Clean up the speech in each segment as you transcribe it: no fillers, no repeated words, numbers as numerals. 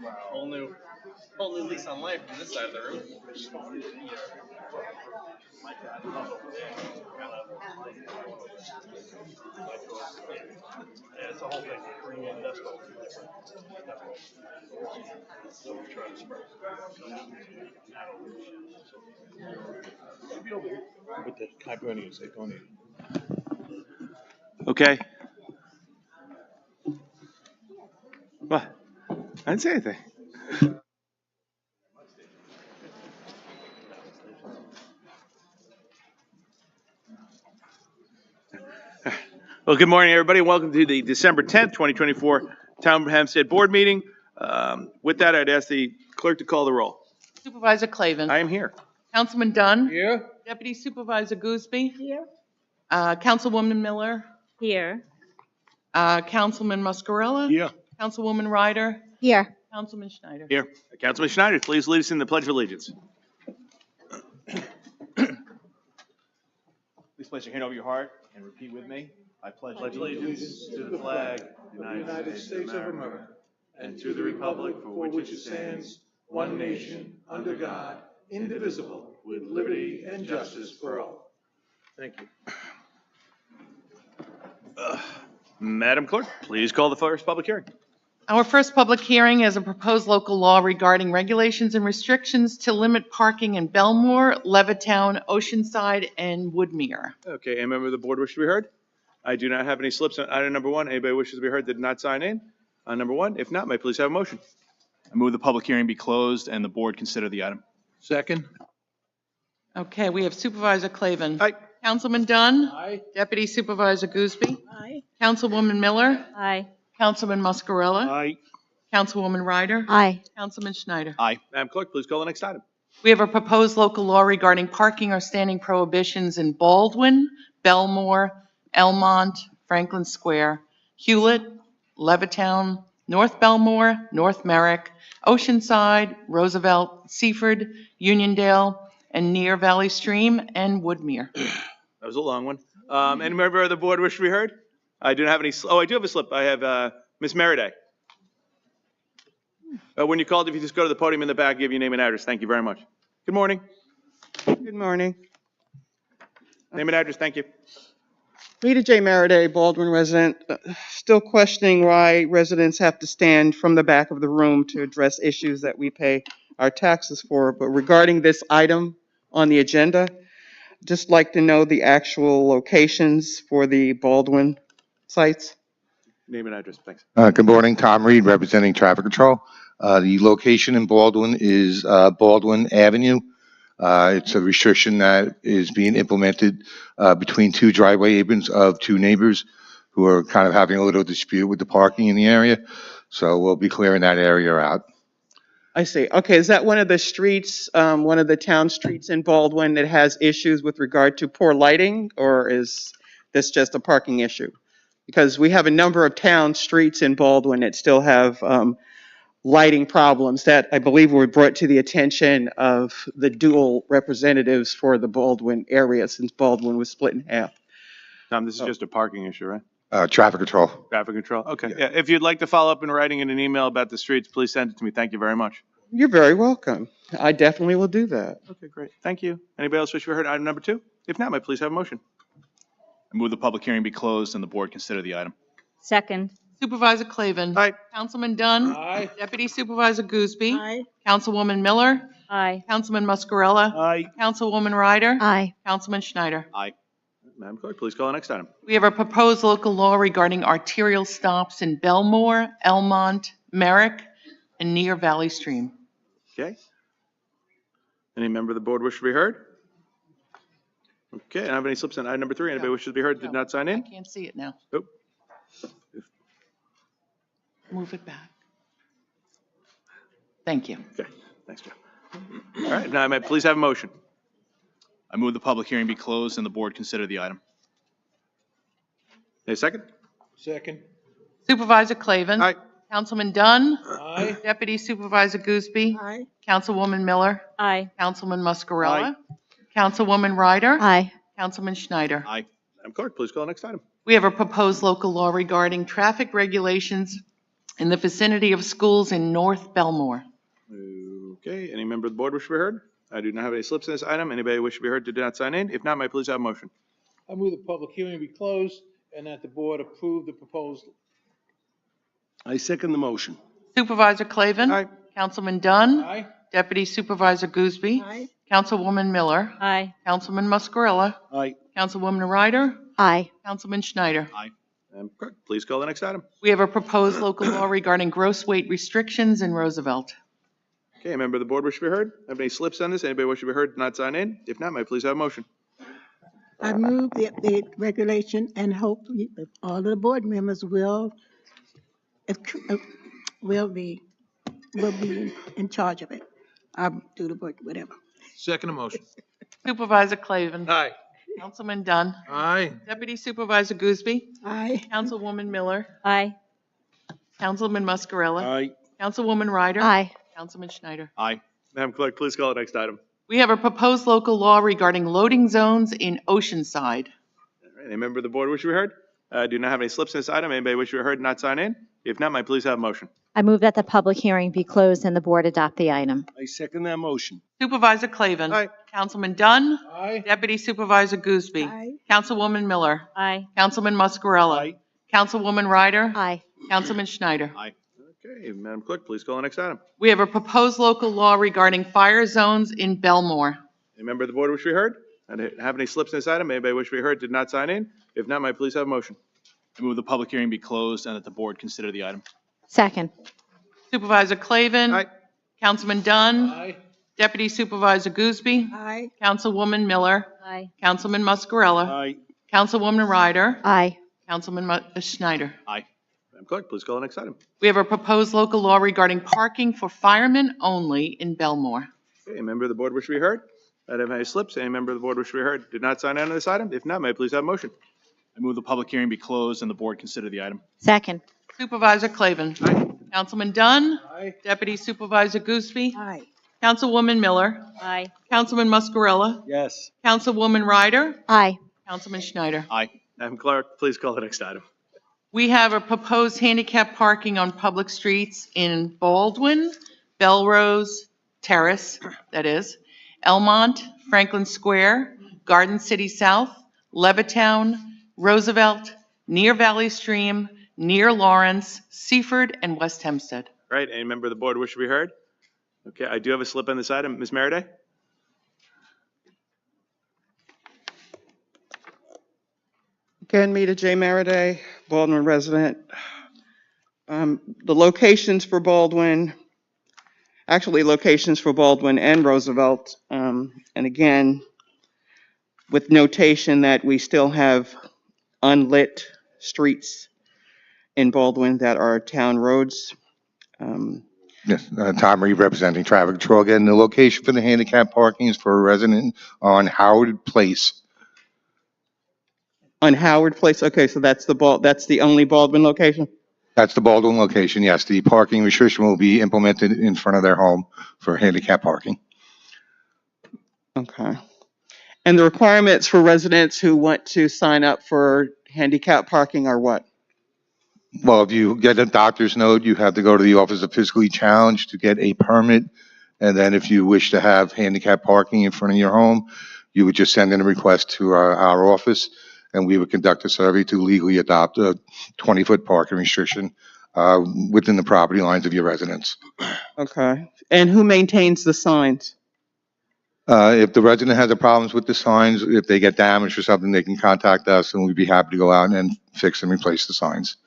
Whole new lease on life on this side of the room. Yeah, it's a whole thing. So we try to spread. With the Hibernian, say, don't you? Okay. What? I didn't say anything. Well, good morning, everybody. Welcome to the December 10th, 2024 Town of Hempstead Board Meeting. With that, I'd ask the clerk to call the roll. Supervisor Clavin. I am here. Councilman Dunn. Here. Deputy Supervisor Gooseby. Here. Councilwoman Miller. Here. Councilman Muscarella. Yeah. Councilwoman Ryder. Here. Councilman Schneider. Here. Councilman Schneider, please lead us in the Pledge of Allegiance. Please place your hand over your heart and repeat with me. I pledge allegiance to the flag of the United States of America and to the republic for which it stands, one nation, under God, indivisible, with liberty and justice for all. Thank you. Madam Clerk, please call the first public hearing. Our first public hearing is a proposed local law regarding regulations and restrictions to limit parking in Belmore, Levittown, Oceanside, and Woodmere. Okay, any member of the board wish to be heard? I do not have any slips on item number one. Anybody wishes to be heard that did not sign in on number one? If not, may I please have a motion? I move the public hearing be closed and the board consider the item. Second. Okay, we have Supervisor Clavin. Aye. Councilman Dunn. Aye. Deputy Supervisor Gooseby. Aye. Councilwoman Miller. Aye. Councilman Muscarella. Aye. Councilwoman Ryder. Aye. Councilman Schneider. Aye. Madam Clerk, please call the next item. We have a proposed local law regarding parking or standing prohibitions in Baldwin, Belmore, Elmont, Franklin Square, Hewlett, Levittown, North Belmore, North Merrick, Oceanside, Roosevelt, Seaford, Uniondale, and near Valley Stream and Woodmere. That was a long one. Any member of the board wish to be heard? I do not have any, I do have a slip. I have Ms. Meriday. When you called, if you just go to the podium in the back, give your name and address. Thank you very much. Good morning. Good morning. Name and address, thank you. Rita J. Meriday, Baldwin resident. Still questioning why residents have to stand from the back of the room to address issues that we pay our taxes for. But regarding this item on the agenda, just like to know the actual locations for the Baldwin sites. Name and address, thanks. Good morning, Tom Reed, representing Traffic Control. The location in Baldwin is Baldwin Avenue. It's a restriction that is being implemented between two driveway aprons of two neighbors who are kind of having a little dispute with the parking in the area. So we'll be clearing that area out. I see. Okay, is that one of the streets, one of the town streets in Baldwin that has issues with regard to poor lighting, or is this just a parking issue? Because we have a number of town streets in Baldwin that still have lighting problems that I believe were brought to the attention of the dual representatives for the Baldwin area since Baldwin was split in half. Tom, this is just a parking issue, right? Traffic Control. Traffic control, okay. Yeah, if you'd like to follow up in writing in an email about the streets, please send it to me. Thank you very much. You're very welcome. I definitely will do that. Okay, great. Thank you. Anybody else wish to be heard? Item number two? If not, may I please have a motion? I move the public hearing be closed and the board consider the item. Second. Supervisor Clavin. Aye. Councilman Dunn. Aye. Deputy Supervisor Gooseby. Aye. Councilwoman Miller. Aye. Councilman Muscarella. Aye. Councilwoman Ryder. Aye. Councilman Schneider. Aye. Madam Clerk, please call the next item. We have a proposed local law regarding arterial stops in Belmore, Elmont, Merrick, and near Valley Stream. Okay. Any member of the board wish to be heard? Okay, I don't have any slips on item number three. Anybody wishes to be heard did not sign I in? can't see it now. Nope. Move it back. Thank you. Okay, thanks, Joe. All right, now may I please have a motion? I move the public hearing be closed and the board consider the item. A second? Second. Supervisor Clavin. Aye. Councilman Dunn. Aye. Deputy Supervisor Gooseby. Aye. Councilwoman Miller. Aye. Councilman Muscarella. Councilwoman Ryder. Aye. Councilman Schneider. Aye. Madam Clerk, please call the next item. We have a proposed local law regarding traffic regulations in the vicinity of schools in North Belmore. Okay, any member of the board wish to be heard? I do not have any slips in this item. Anybody wish to be heard to do not sign in? If not, may I please have a motion? I move the public hearing be closed and that the board approve the proposal. I second the motion. Supervisor Clavin. Aye. Councilman Dunn. Aye. Deputy Supervisor Gooseby. Aye. Councilwoman Miller. Aye. Councilman Muscarella. Aye. Councilwoman Ryder. Aye. Councilman Schneider. Madam Clerk, please call the next item. We have a proposed local law regarding gross weight restrictions in Roosevelt. Okay, a member of the board wish to be heard? Have any slips on this? Anybody wish to be heard to not sign in? If not, may I please have a motion? I move the updated regulation and hope that all of the board members will be in charge of it. I'll do the work, whatever. Second motion. Supervisor Clavin. Aye. Councilman Dunn. Aye. Deputy Supervisor Gooseby. Aye. Councilwoman Miller. Aye. Councilman Muscarella. Aye. Councilwoman Ryder. Aye. Councilman Schneider. Aye. Madam Clerk, please call the next item. We have a proposed local law regarding loading zones in Oceanside. All right, any member of the board wish to be heard? I do not have any slips in this item. Anybody wish to be heard to not sign in? If not, may I please have a motion? I move that the public hearing be closed and the board adopt the item. I second that motion. Supervisor Clavin. Aye. Councilman Dunn. Aye. Deputy Supervisor Gooseby. Aye. Councilwoman Miller. Aye. Councilman Muscarella. Aye. Councilwoman Ryder. Aye. Councilman Schneider. Okay, Madam Clerk, please call the next item. We have a proposed local law regarding fire zones in Belmore. Any member of the board wish to be heard? I don't have any slips in this item. Anybody wish to be heard did not sign in? If not, may I please have a motion? I move the public hearing be closed and that the board consider the item. Second. Supervisor Clavin. Aye. Councilman Dunn. Aye. Deputy Supervisor Gooseby. Aye. Councilwoman Miller. Aye. Councilman Muscarella. Aye. Councilwoman Ryder. Aye. Councilman Schneider. Madam Clerk, please call the next item. We have a proposed local law regarding parking for firemen only in Belmore. Okay, a member of the board wish to be heard? I don't have any slips. Any member of the board wish to be heard did not sign in on this item? If not, may I please have a motion? I move the public hearing be closed and the board consider the item. Second. Supervisor Clavin. Councilman Dunn. Aye. Deputy Supervisor Gooseby. Aye. Councilwoman Miller. Aye. Councilman Muscarella. Yes. Councilwoman Ryder. Aye. Councilman Schneider. Madam Clerk, please call the next item. We have a proposed handicap parking on public streets in Baldwin, Belrose Terrace, that is, Elmont, Franklin Square, Garden City South, Levittown, Roosevelt, near Valley Stream, near Lawrence, Seaford, and West Hempstead. Right, any member of the board wish to be heard? Okay, I do have a slip on this item. Ms. Meriday? Again, Meta J. Meriday, Baldwin resident. The locations for Baldwin, actually locations for Baldwin and Roosevelt, and again, with notation that we still have unlit streets in Baldwin that are town roads. Yes, Tom Reed representing traffic control. Again, the location for the handicap parking is for a resident on Howard Place. On Howard Place, okay, so that's the only Baldwin location? That's the Baldwin location, yes. The parking restriction will be implemented in front of their home for handicap parking. Okay. And the requirements for residents who want to sign up for handicap parking are what? Well, if you get a doctor's note, you have to go to the Office of Physically Challenged to get a permit. And then if you wish to have handicap parking in front of your home, you would just send in a request to our office, and we would conduct a survey to legally adopt a 20-foot parking restriction within the property lines of your residence. Okay. And who maintains the signs? If the resident has a problems with the signs, if they get damaged or something, they can contact us, and we'd be happy to go out and fix and replace the signs.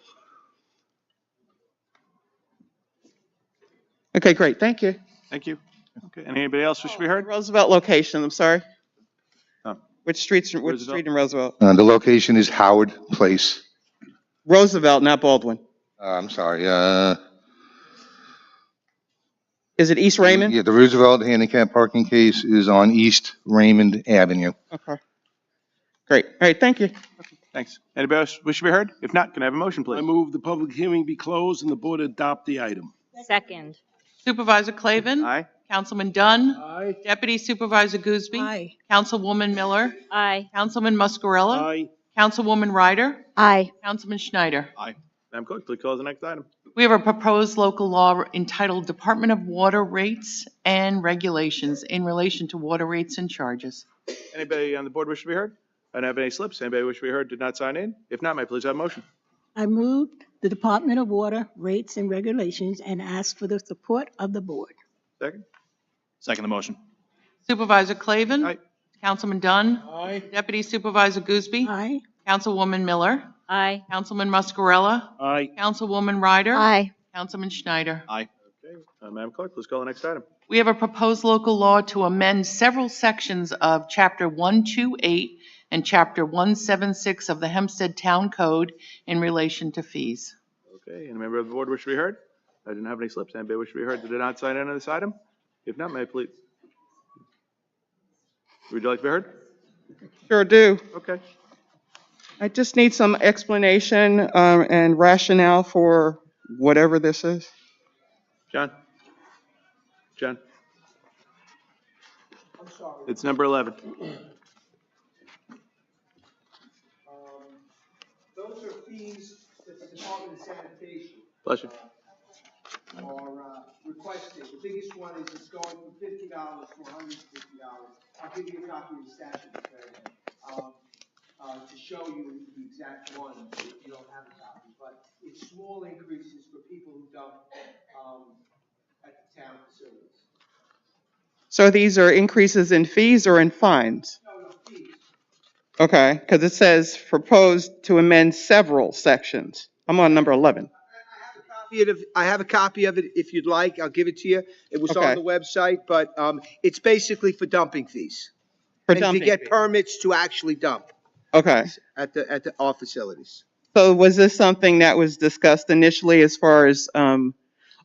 Okay, great, thank you. Thank you. Okay, and anybody else wish to be heard? Roosevelt location, I'm sorry. Oh. Which street in Roosevelt? The location is Howard Place. Roosevelt, not Baldwin. I'm sorry. Is it East Raymond? Yeah, the Roosevelt handicap parking case is on East Raymond Avenue. Okay. Great, all right, thank you. Thanks. Anybody else wish to be heard? If not, can I have a motion, I please? move the public hearing be closed and the board adopt the item. Second. Supervisor Clavin. Aye. Councilman Dunn. Aye. Deputy Supervisor Gooseby. Aye. Councilwoman Miller. Aye. Councilman Muscarella. Aye. Councilwoman Ryder. Aye. Councilman Schneider. Madam Clerk, please call the next item. We have a proposed local law entitled Department of Water Rates and Regulations in relation to water rates and charges. Anybody on the board wish to be heard? I don't have any slips. Anybody wish to be heard did not sign in? If not, may I please have a motion? I move the Department of Water Rates and Regulations and ask for the support of the board. Second? Second the motion. Supervisor Clavin. Aye. Councilman Dunn. Aye. Deputy Supervisor Gooseby. Aye. Councilwoman Miller. Aye. Councilman Muscarella. Aye. Councilwoman Ryder. Aye. Councilman Schneider. Aye. Okay, Madam Clerk, please call the next item. We have a proposed local law to amend several sections of Chapter 128 and Chapter 176 of the Hempstead Town Code in relation to fees. Okay, any member of the board wish to be heard? I didn't have any slips. Anybody wish to be heard that did not sign in on this item? If not, may I please? Would you like to be heard? Sure do. Okay. I just need some explanation and rationale for whatever this is. John? John? I'm sorry. It's number 11. Those are fees that the Department of Sanitation Bless you. are requesting. The biggest one is it's going from $50 to $150. I'll give you a copy of the statute to show you the exact one if you don't have a copy. But it's small increases for people who dump at the town facilities. So these are increases in fees or in fines? No fees. Okay, because it says proposed to amend several sections. I'm on number 11. I have a copy of it if you'd like. I'll give it to you. It was Okay. on the website, but it's basically for dumping fees. For And dumping to get fees. permits to actually dump Okay. at our facilities. So was this something that was discussed initially as far as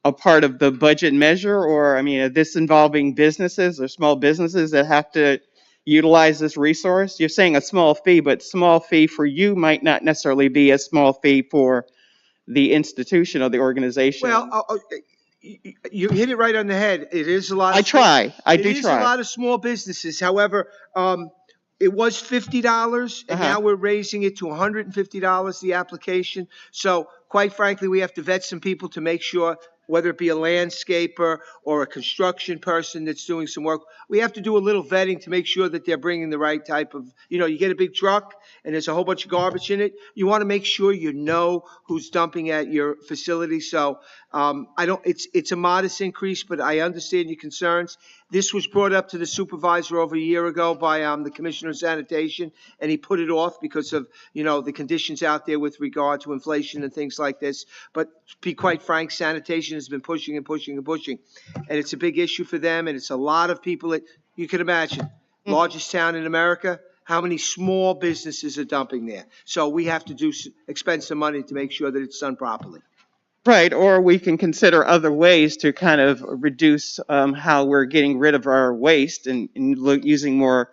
a part of the budget measure? Or, I mean, are this involving businesses or small businesses that have to utilize this resource? You're saying a small fee, but small fee for you might not necessarily be a small fee for the institution or the organization. Well, you hit it right on the head. It is a lot. I It do is a try. lot of small businesses. However, it was $50, and now we're raising it to $150, the application. So quite frankly, we have to vet some people to make sure, whether it be a landscaper or a construction person that's doing some work, we have to do a little vetting to make sure that they're bringing the right type of, you get a big truck and there's a whole bunch of garbage in it. You want to make sure you know who's dumping at your facility. So it's a modest increase, but I understand your concerns. This was brought up to the supervisor over a year ago by the Commissioner of Sanitation, and he put it off because of, the conditions out there with regard to inflation and things like this. But to be quite frank, sanitation has been pushing and pushing and pushing. And it's a big issue for them, and it's a lot of people that you can imagine. Largest town in America, how many small businesses are dumping there? So we have to expend some money to make sure that it's done properly. Right, or we can consider other ways to kind of reduce how we're getting rid of our waste and using more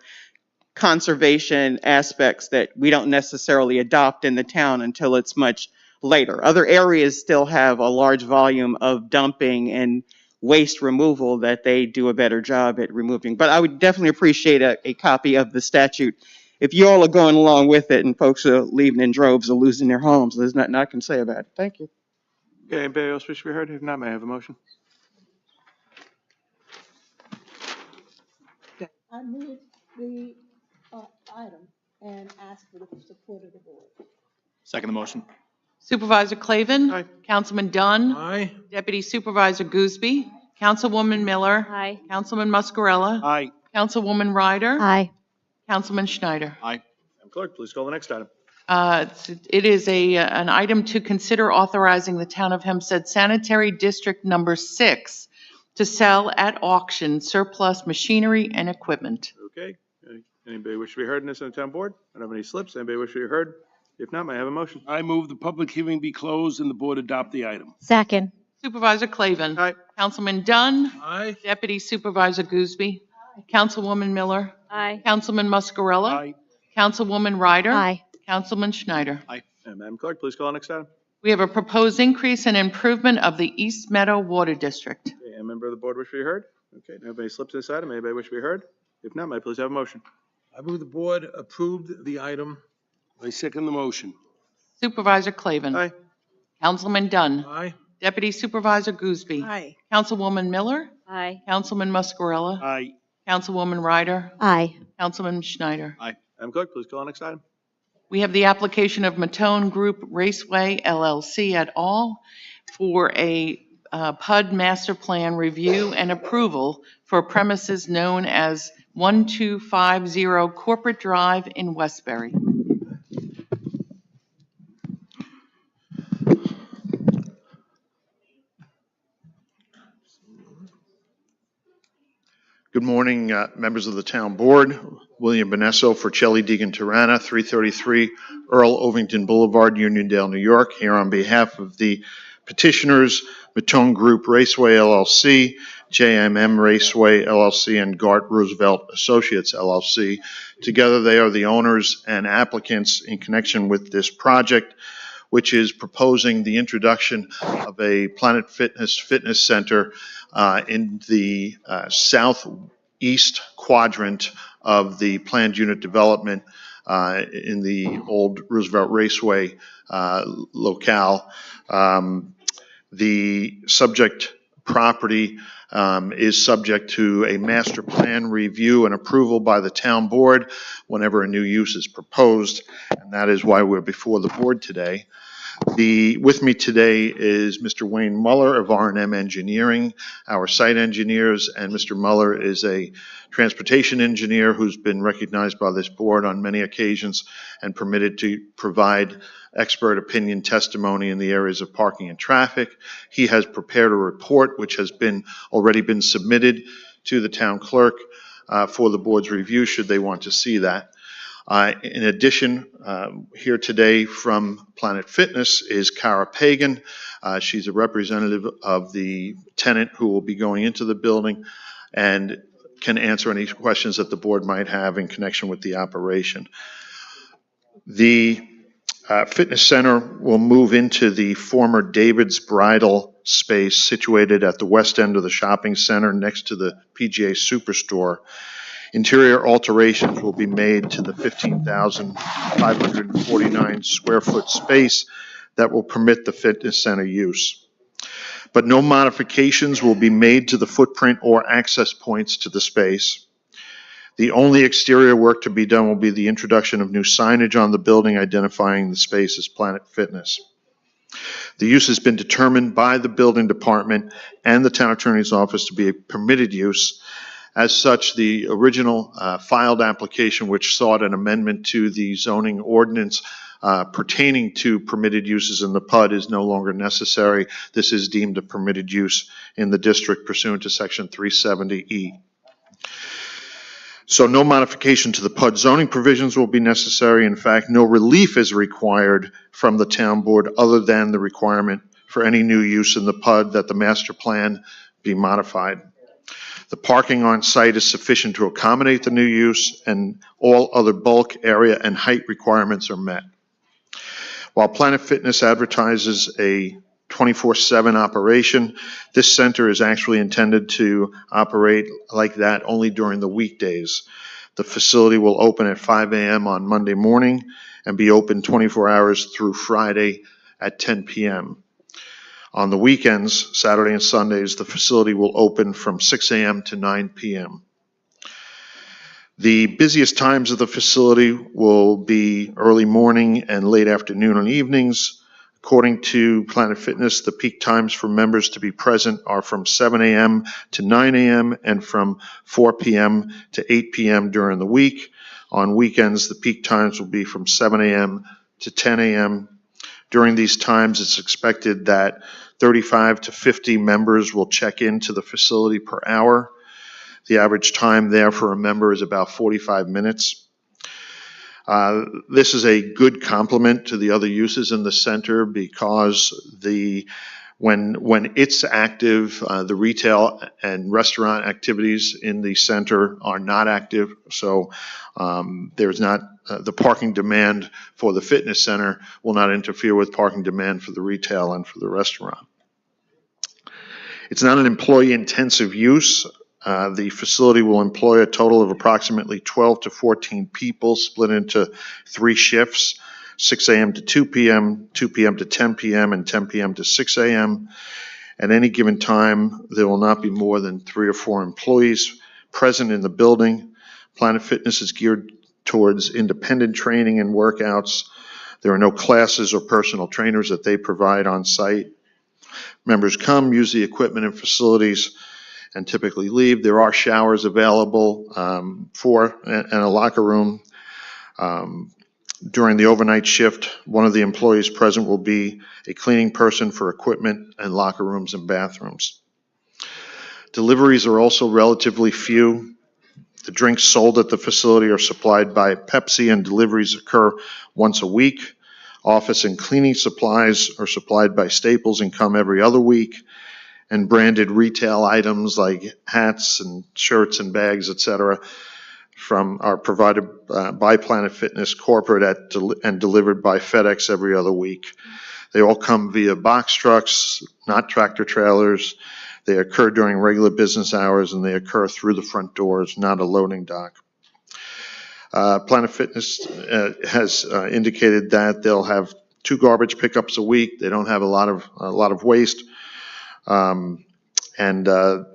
conservation aspects that we don't necessarily adopt in the town until it's much later. Other areas still have a large volume of dumping and waste removal that they do a better job at removing. But I would definitely appreciate a copy of the statute. If you all are going along with it and folks are leaving in droves or losing their homes, there's nothing I can say about it. Thank you. Okay, anybody else wish to be heard? If not, may I have a motion? I move the item and ask for the support of the board. Second the motion. Supervisor Clavin. Aye. Councilman Dunn. Aye. Deputy Supervisor Gooseby. Councilwoman Miller. Aye. Councilman Muscarella. Aye. Councilwoman Ryder. Aye. Councilman Schneider. Aye. Madam Clerk, please call the next item. It is an item to consider authorizing the Town of Hempstead Sanitary District Number 6 to sell at auction surplus machinery and equipment. Okay, anybody wish to be heard in this on the town board? I don't have any slips. Anybody wish to be heard? If not, may I have a motion? I move the public hearing be closed and the board adopt the item. Second. Supervisor Clavin. Aye. Councilman Dunn. Aye. Deputy Supervisor Gooseby. Councilwoman Miller. Aye. Councilman Muscarella. Aye. Councilwoman Ryder. Aye. Councilman Schneider. And Madam Clerk, please call the next item. We have a proposed increase and improvement of the East Meadow Water District. Okay, a member of the board wish to be heard? Okay, nobody slips this item. Anybody wish to be heard? If not, may I please have a motion? I move the board approved the item. I second the motion. Supervisor Clavin. Aye. Councilman Dunn. Aye. Deputy Supervisor Gooseby. Aye. Councilwoman Miller. Aye. Councilman Muscarella. Aye. Councilwoman Ryder. Aye. Councilman Schneider. Madam Clerk, please call the next item. We have the application of Matone Group Raceway LLC et al. For a PUD master plan review and approval for premises known as 1250 Corporate Drive in Westbury. Good morning, members of the town board. William Benesso for Chelly Deegan Tirana, 333 Earl Ovington Boulevard, Uniondale, New York, here on behalf of the petitioners, Matone Group Raceway LLC, JMM Raceway LLC, and Gart Roosevelt Associates LLC. Together, they are the owners and applicants in connection with this project, which is proposing the introduction of a Planet Fitness Center in the southeast quadrant of the planned unit development in the old Roosevelt Raceway locale. The subject property is subject to a master plan review and approval by the town board whenever a new use is proposed, and that is why we're before the board today. With me today is Mr. Wayne Muller of R&M Engineering, our site engineers, and Mr. Muller is a transportation engineer who's been recognized by this board on many occasions and permitted to provide expert opinion testimony in the areas of parking and traffic. He has prepared a report which has already been submitted to the town clerk for the board's review should they want to see that. In addition, here today from Planet Fitness is Cara Pagan. She's a representative of the tenant who will be going into the building and can answer any questions that the board might have in connection with the operation. The fitness center will move into the former David's Bridal space situated at the west end of the shopping center next to the PGA Superstore. Interior alterations will be made to the 15,549 square foot space that will permit the fitness center use. But no modifications will be made to the footprint or access points to the space. The only exterior work to be done will be the introduction of new signage on the building identifying the space as Planet Fitness. The use has been determined by the building department and the town attorney's office to be a permitted use. As such, the original filed application, which sought an amendment to the zoning ordinance pertaining to permitted uses in the PUD, is no longer necessary. This is deemed a permitted use in the district pursuant to Section 370E. So no modification to the PUD zoning provisions will be necessary. In fact, no relief is required from the town board other than the requirement for any new use in the PUD that the master plan be modified. The parking on site is sufficient to accommodate the new use, and all other bulk, area, and height requirements are met. While Planet Fitness advertises a 24/7 operation, this center is actually intended to operate like that only during the weekdays. The facility will open at 5 a.m. on Monday morning and be open 24 hours through Friday at 10 p.m. On the weekends, Saturday and Sundays, the facility will open from 6 a.m. to 9 p.m. The busiest times of the facility will be early morning and late afternoon and evenings. According to Planet Fitness, the peak times for members to be present are from 7 a.m. to 9 a.m. and from 4 p.m. to 8 p.m. during the week. On weekends, the peak times will be from 7 a.m. to 10 a.m. During these times, it's expected that 35 to 50 members will check into the facility per hour. The average time there for a member is about 45 minutes. This is a good complement to the other uses in the center because when it's active, the retail and restaurant activities in the center are not active. So there's not the parking demand for the fitness center will not interfere with parking demand for the retail and for the restaurant. It's not an employee-intensive use. The facility will employ a total of approximately 12 to 14 people split into 3 shifts. 6 a.m. to 2 p.m., 2 p.m. to 10 p.m., and 10 p.m. to 6 a.m. At any given time, there will not be more than 3 or 4 employees present in the building. Planet Fitness is geared towards independent training and workouts. There are no classes or personal trainers that they provide on site. Members come, use the equipment and facilities, and typically leave. There are showers available and a locker room. During the overnight shift, one of the employees present will be a cleaning person for equipment and locker rooms and bathrooms. Deliveries are also relatively few. The drinks sold at the facility are supplied by Pepsi, and deliveries occur once a week. Office and cleaning supplies are supplied by Staples and come every other week. And branded retail items like hats and shirts and bags, etc., are provided by Planet Fitness corporate and delivered by FedEx every other week. They all come via box trucks, not tractor trailers. They occur during regular business hours, and they occur through the front doors, not a loading dock. Planet Fitness has indicated that they'll have 2 garbage pickups a week. They don't have a lot of waste, and the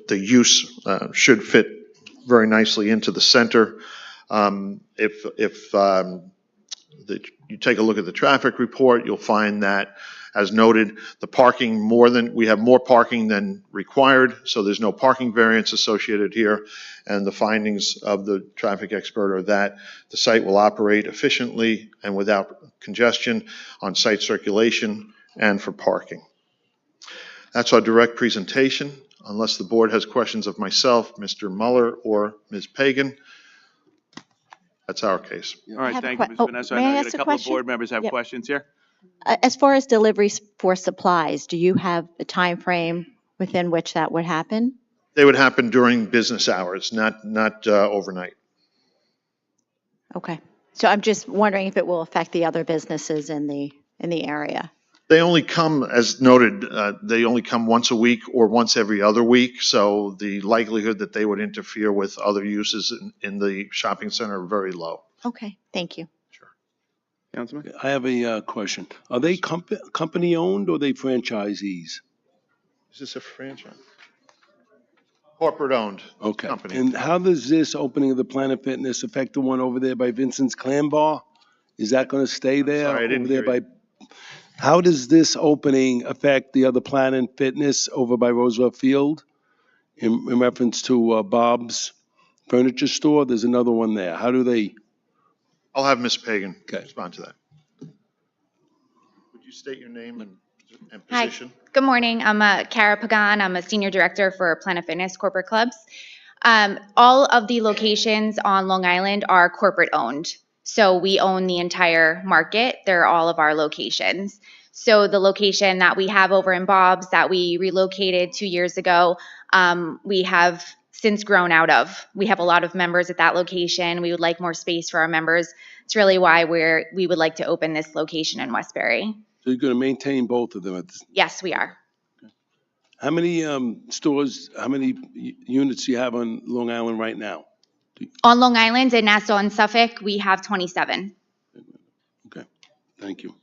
use should fit very nicely into the center. If you take a look at the traffic report, you'll find that, as noted, the parking we have more parking than required, so there's no parking variance associated here. And the findings of the traffic expert are that the site will operate efficiently and without congestion on site circulation and for parking. That's our direct presentation. Unless the board has questions of myself, Mr. Muller, or Ms. Pagan, that's our case. All right, have a thank you, que- Ms. oh, Vanessa. may I know I you ask got a a couple of question? board members have Yep. questions here. As far as deliveries for supplies, do you have a time frame within which that would happen? They would happen during business hours, not overnight. Okay. So I'm just wondering if it will affect the other businesses in the area. They only come, as noted, they only come once a week or once every other week, so the likelihood that they would interfere with other uses in the shopping center are very low. Okay, thank you. Councilman? I have a question. Are they company-owned or are they franchisees? Is this a franchise? Corporate-owned Okay. company. And how does this opening of the Planet Fitness affect the one over there by Vincent's Clam Bar? Is that going to stay there? sorry, I didn't over there hear by? How does this opening affect the other Planet Fitness over by Roosevelt Field? In reference to Bob's Furniture Store, there's another one there. How do they? I'll have Ms. Pagan Okay. respond to that. Would you state your name and Hi, position? good morning. I'm Kara Pagan. I'm a senior director for Planet Fitness Corporate Clubs. All of the locations on Long Island are corporate owned. So we own the entire market. They're all of our locations. So the location that we have over in Bob's that we relocated 2 years ago, we have since grown out of. We have a lot of members at that location. We would like more space for our members. It's really why we would like to open this location in Westbury. So you're going to maintain both of them? Yes, we are. How many stores, how many units do you have on Long Island right now? On Long Island, in Nassau and Suffolk, we have 27. Okay, thank you.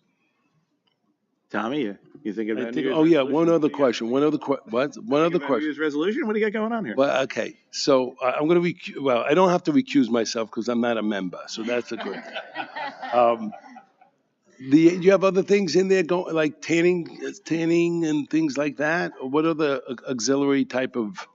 Tommy, you thinking about New Year's Oh, yeah, resolution? one other What do you got? question, one other question. One other Thinking about New question. Year's resolution? What do you got going on here? Well, okay, so I'm going to, well, I don't have to recuse myself because I'm not a member, so that's a good thing. You have other things in there going, like tanning and things like that? Or what other auxiliary type of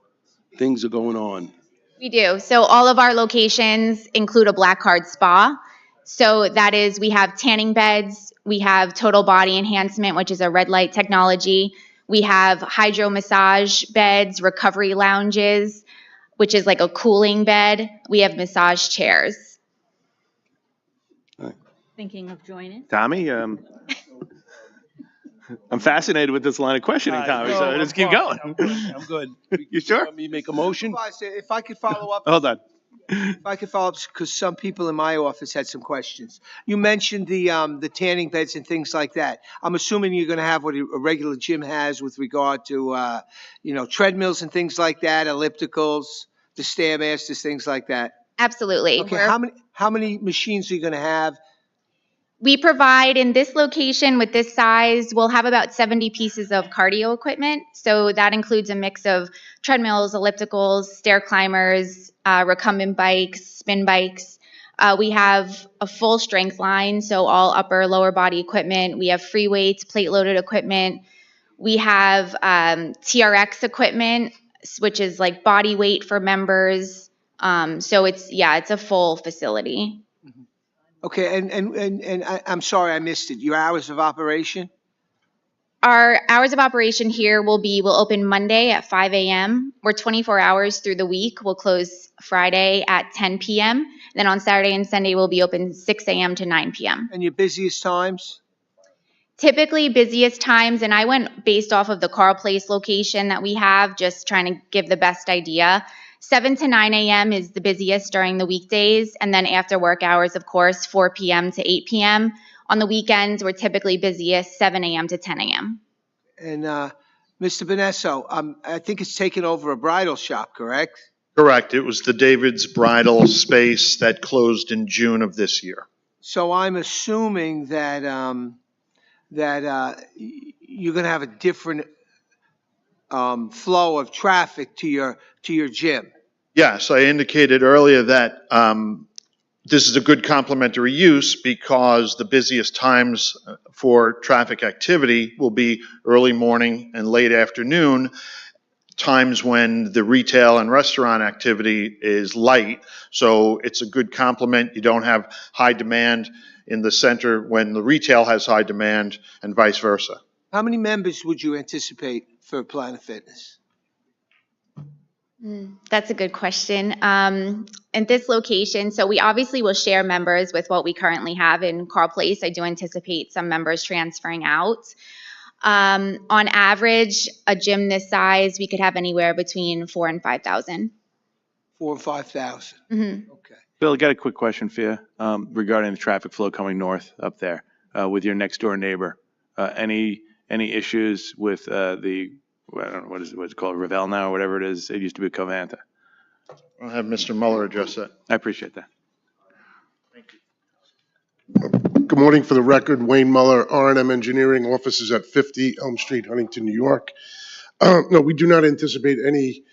things are going on? We do. So all of our locations include a Black Card spa. So that is, we have tanning beds, we have total body enhancement, which is a red light technology. We have hydro massage beds, recovery lounges, which is like a cooling bed. We have massage chairs. Thinking of joining? Tommy, I'm fascinated with this line of questioning, Tommy, No, so I'm let's keep fine. going. I'm good. You sure? Want me to make a motion? If I could follow up. Hold on. If I could follow up, because some people in my office had some questions. You mentioned the tanning beds and things like that. I'm assuming you're going to have what a regular gym has with regard to, treadmills and things like that, ellipticals, the Stairmasters, things like that. Absolutely. Okay, how many machines are you going to have? We provide in this location with this size, we'll have about 70 pieces of cardio equipment. So that includes a mix of treadmills, ellipticals, stair climbers, recumbent bikes, spin bikes. We have a full strength line, so all upper, lower body equipment. We have free weights, plate loaded equipment. We have TRX equipment, which is like body weight for members. So it's a full facility. Okay, and I'm sorry I missed it. Your hours of operation? Our hours of operation here will open Monday at 5 a.m. We're 24 hours through the week. We'll close Friday at 10 p.m. Then on Saturday and Sunday, we'll be open 6 a.m. to 9 p.m. And your busiest times? Typically busiest times, and I went based off of the Carl Place location that we have, just trying to give the best idea. 7 to 9 a.m. is the busiest during the weekdays, and then after work hours, of course, 4 p.m. to 8 p.m. On the weekends, we're typically busiest 7 a.m. to 10 a.m. And Mr. Benesso, I think it's taken over a bridal shop, correct? Correct. It was the David's Bridal space that closed in June of this year. So I'm assuming that you're going to have a different flow of traffic to your gym. Yes, I indicated earlier that this is a good complementary use because the busiest times for traffic activity will be early morning and late afternoon, times when the retail and restaurant activity is light. So it's a good complement. You don't have high demand in the center when the retail has high demand and vice versa. How many members would you anticipate for Planet Fitness? That's a good question. At this location, so we obviously will share members with what we currently have in Carl Place. I do anticipate some members transferring out. On average, a gym this size, we could have anywhere between 4,000 and 5,000. 4,000 or 5,000. Mm-hmm. Okay. Bill, I got a quick question for you regarding the traffic flow coming north up there with your next door neighbor. Any issues with I don't know, what's it called, Ravel now, or whatever it is? It used to be Covanta. I'll have Mr. Mueller address that. I appreciate that. Good morning. For the record, Wayne Mueller, R&M Engineering, offices at 50 Elm Street, Huntington, New York. No, we do not anticipate any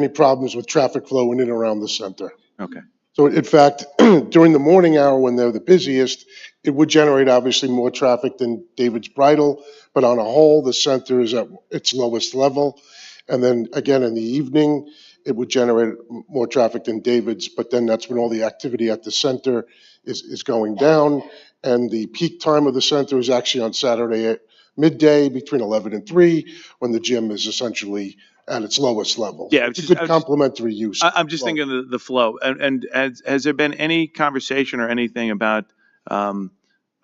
problems with traffic flow in and around the center. Okay. So in fact, during the morning hour when they're the busiest, it would generate obviously more traffic than David's Bridal, but on a whole, the center is at its lowest level. And then again, in the evening, it would generate more traffic than David's, but then that's when all the activity at the center is going down. And the peak time of the center is actually on Saturday at midday between 11 and 3, when the gym is essentially at its lowest level. Yeah, it's a good complementary use. I'm just thinking of the flow. And has there been any conversation or anything about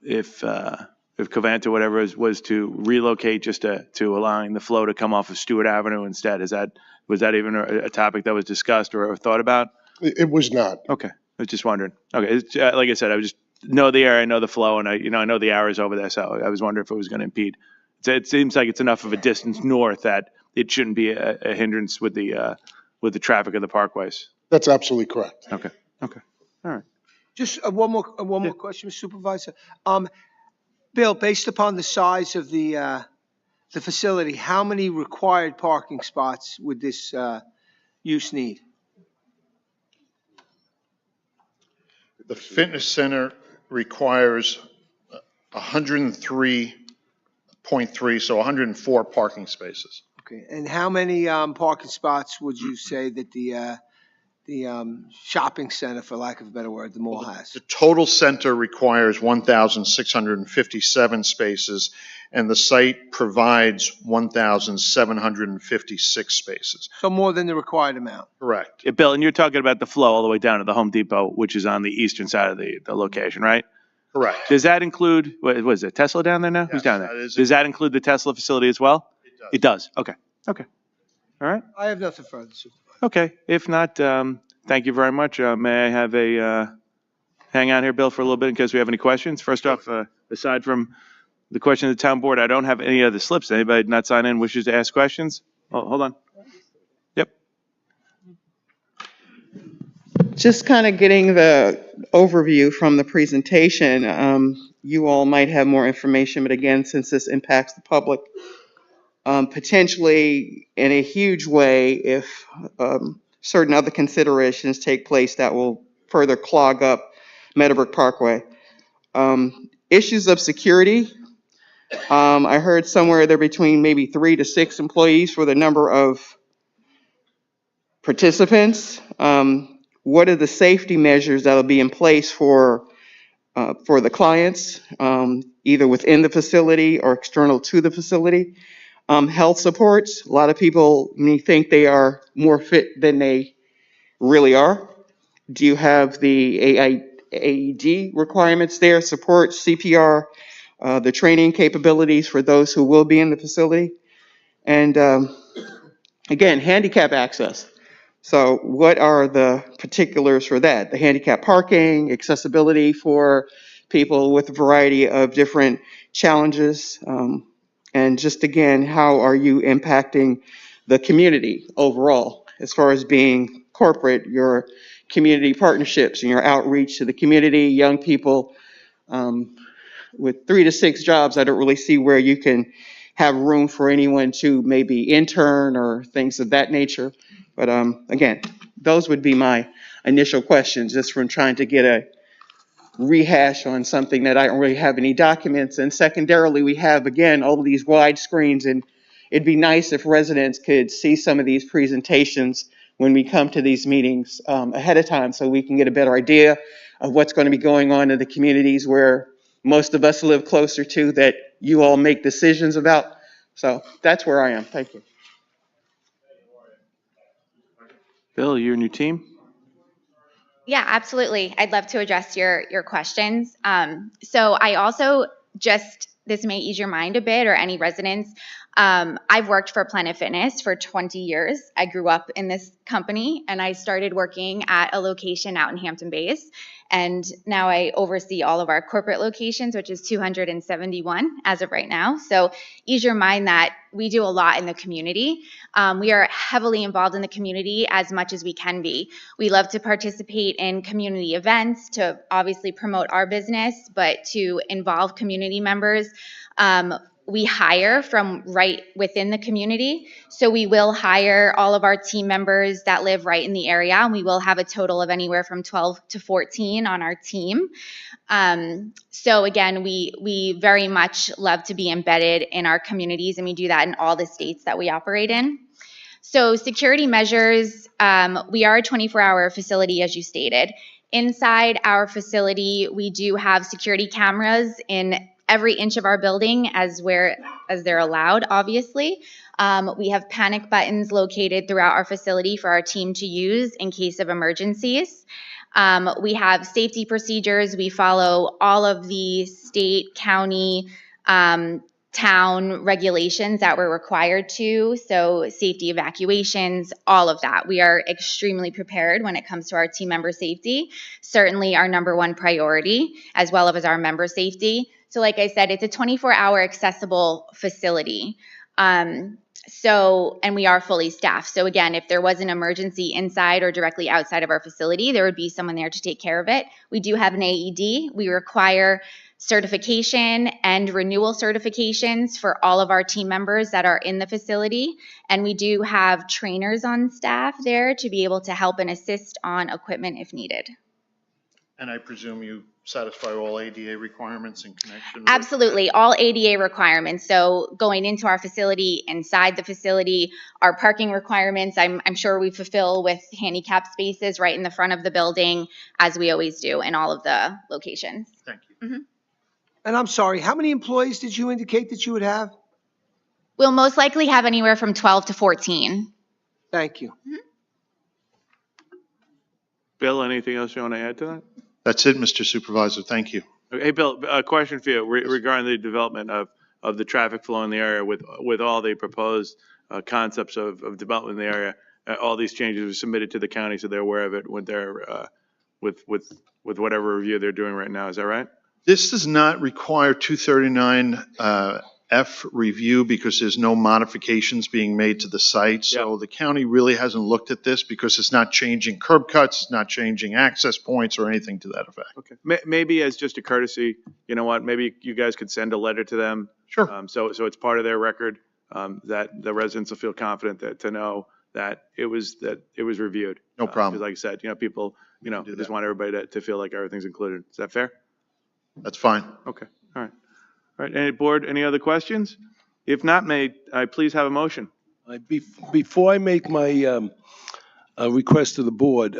if Covanta, whatever, was to relocate just to allowing the flow to come off of Stewart Avenue instead? Was that even a topic that was discussed or thought about? It was not. Okay, I was just wondering. Okay, it's, like I said, I just know the area, I know the flow, and I know the hours over there, so I was wondering if it was going to impede. It seems like it's enough of a distance north that it shouldn't be a hindrance with the traffic of the parkways. That's absolutely correct. Okay, all right. Just one more question, Mr. Supervisor. Bill, based upon the size of the facility, how many required parking spots would this use need? The fitness center requires 103.3, so 104 parking spaces. Okay, and how many parking spots would you say that the shopping center, for lack of a better word, the mall has? The total center requires 1,657 spaces, and the site provides 1,756 spaces. So more than the required amount? Correct. Yeah, Bill, and you're talking about the flow all the way down to the Home Depot, which is on the eastern side of the location, right? Correct. Does that include, what is it, Tesla down there now? Yes, Who's down there? that is Does that include the Tesla facility as well? It does. Okay. All right. I have nothing further, Supervisor. Okay. If not, thank you very much. May I have a hang on here, Bill, for a little bit in case we have any questions? First off, aside from the question of the town board, I don't have any other slips. Anybody not sign in wishes to ask questions? Oh, hold on. Yep. Just kind of getting the overview from the presentation. you all might have more information, but again, since this impacts the public, potentially in a huge way, if certain other considerations take place that will further clog up Meadowbrook Parkway. Issues of security. I heard somewhere there between maybe 3 to 6 employees for the number of participants. What are the safety measures that will be in place for the clients, either within the facility or external to the facility? Health supports. A lot of people may think they are more fit than they really are. Do you have the AED requirements there, support, CPR, the training capabilities for those who will be in the facility? And again, handicap access. So what are the particulars for that? The handicap parking, accessibility for people with a variety of different challenges. And just again, how are you impacting the community overall as far as being corporate, your community partnerships and your outreach to the community, young people. With 3 to 6 jobs, I don't really see where you can have room for anyone to maybe intern or things of that nature. But again, those would be my initial questions, just from trying to get a rehash on something that I don't really have any documents. And secondarily, we have, again, all of these wide screens, and it'd be nice if residents could see some of these presentations when we come to these meetings ahead of time, so we can get a better idea of what's going to be going on in the communities where most of us live closer to, that you all make decisions about. So that's where I am. Thank you. Bill, you and your team? Yeah, absolutely. I'd love to address your questions. So I also this may ease your mind a bit, or any residents. I've worked for Planet Fitness for 20 years. I grew up in this company, and I started working at a location out in Hampton Bays. And now I oversee all of our corporate locations, which is 271 as of right now. So ease your mind that we do a lot in the community. We are heavily involved in the community as much as we can be. We love to participate in community events to obviously promote our business, but to involve community members. We hire from right within the community. So we will hire all of our team members that live right in the area, and we will have a total of anywhere from 12 to 14 on our team. So again, we very much love to be embedded in our communities, and we do that in all the states that we operate in. So security measures, we are a 24-hour facility, as you stated. Inside our facility, we do have security cameras in every inch of our building as they're allowed, obviously. We have panic buttons located throughout our facility for our team to use in case of emergencies. We have safety procedures. We follow all of the state, county, town regulations that we're required to. So safety evacuations, all of that. We are extremely prepared when it comes to our team member safety. Certainly our number one priority, as well as our member safety. So like I said, it's a 24-hour accessible facility. And we are fully staffed. So again, if there was an emergency inside or directly outside of our facility, there would be someone there to take care of it. We do have an AED. We require certification and renewal certifications for all of our team members that are in the facility. And we do have trainers on staff there to be able to help and assist on equipment if needed. And I presume you satisfy all ADA requirements in connection with Absolutely, all ADA requirements. So going into our facility, inside the facility, our parking requirements, I'm sure we fulfill with handicap spaces right in the front of the building, as we always do in all of the locations. Thank you. Mm-hmm. And I'm sorry, how many employees did you indicate that you would have? We'll most likely have anywhere from 12 to 14. Thank you. Mm-hmm. Bill, anything else you want to add to that? That's it, Mr. Supervisor. Thank you. Hey, Bill, a question for you regarding the development of the traffic flow in the area with all the proposed concepts of development in the area. All these changes were submitted to the county, so they're aware of it with their with whatever review they're doing right now. Is that right? This does not require 239 F, review, because there's no modifications being made to the site. So the county really hasn't looked at this because it's not changing curb cuts, it's not changing access points or anything to that effect. Okay. Maybe as just a courtesy, you know what, maybe you guys could send a letter to them. Sure. So it's part of their record, that the residents will feel confident to know that it was reviewed. No problem. Because like I said, people, do just that. want everybody to feel like everything's included. Is that fair? That's fine. Okay. All right. All right. Any board, any other questions? If not, may I please have a motion? Before I make my request to the board,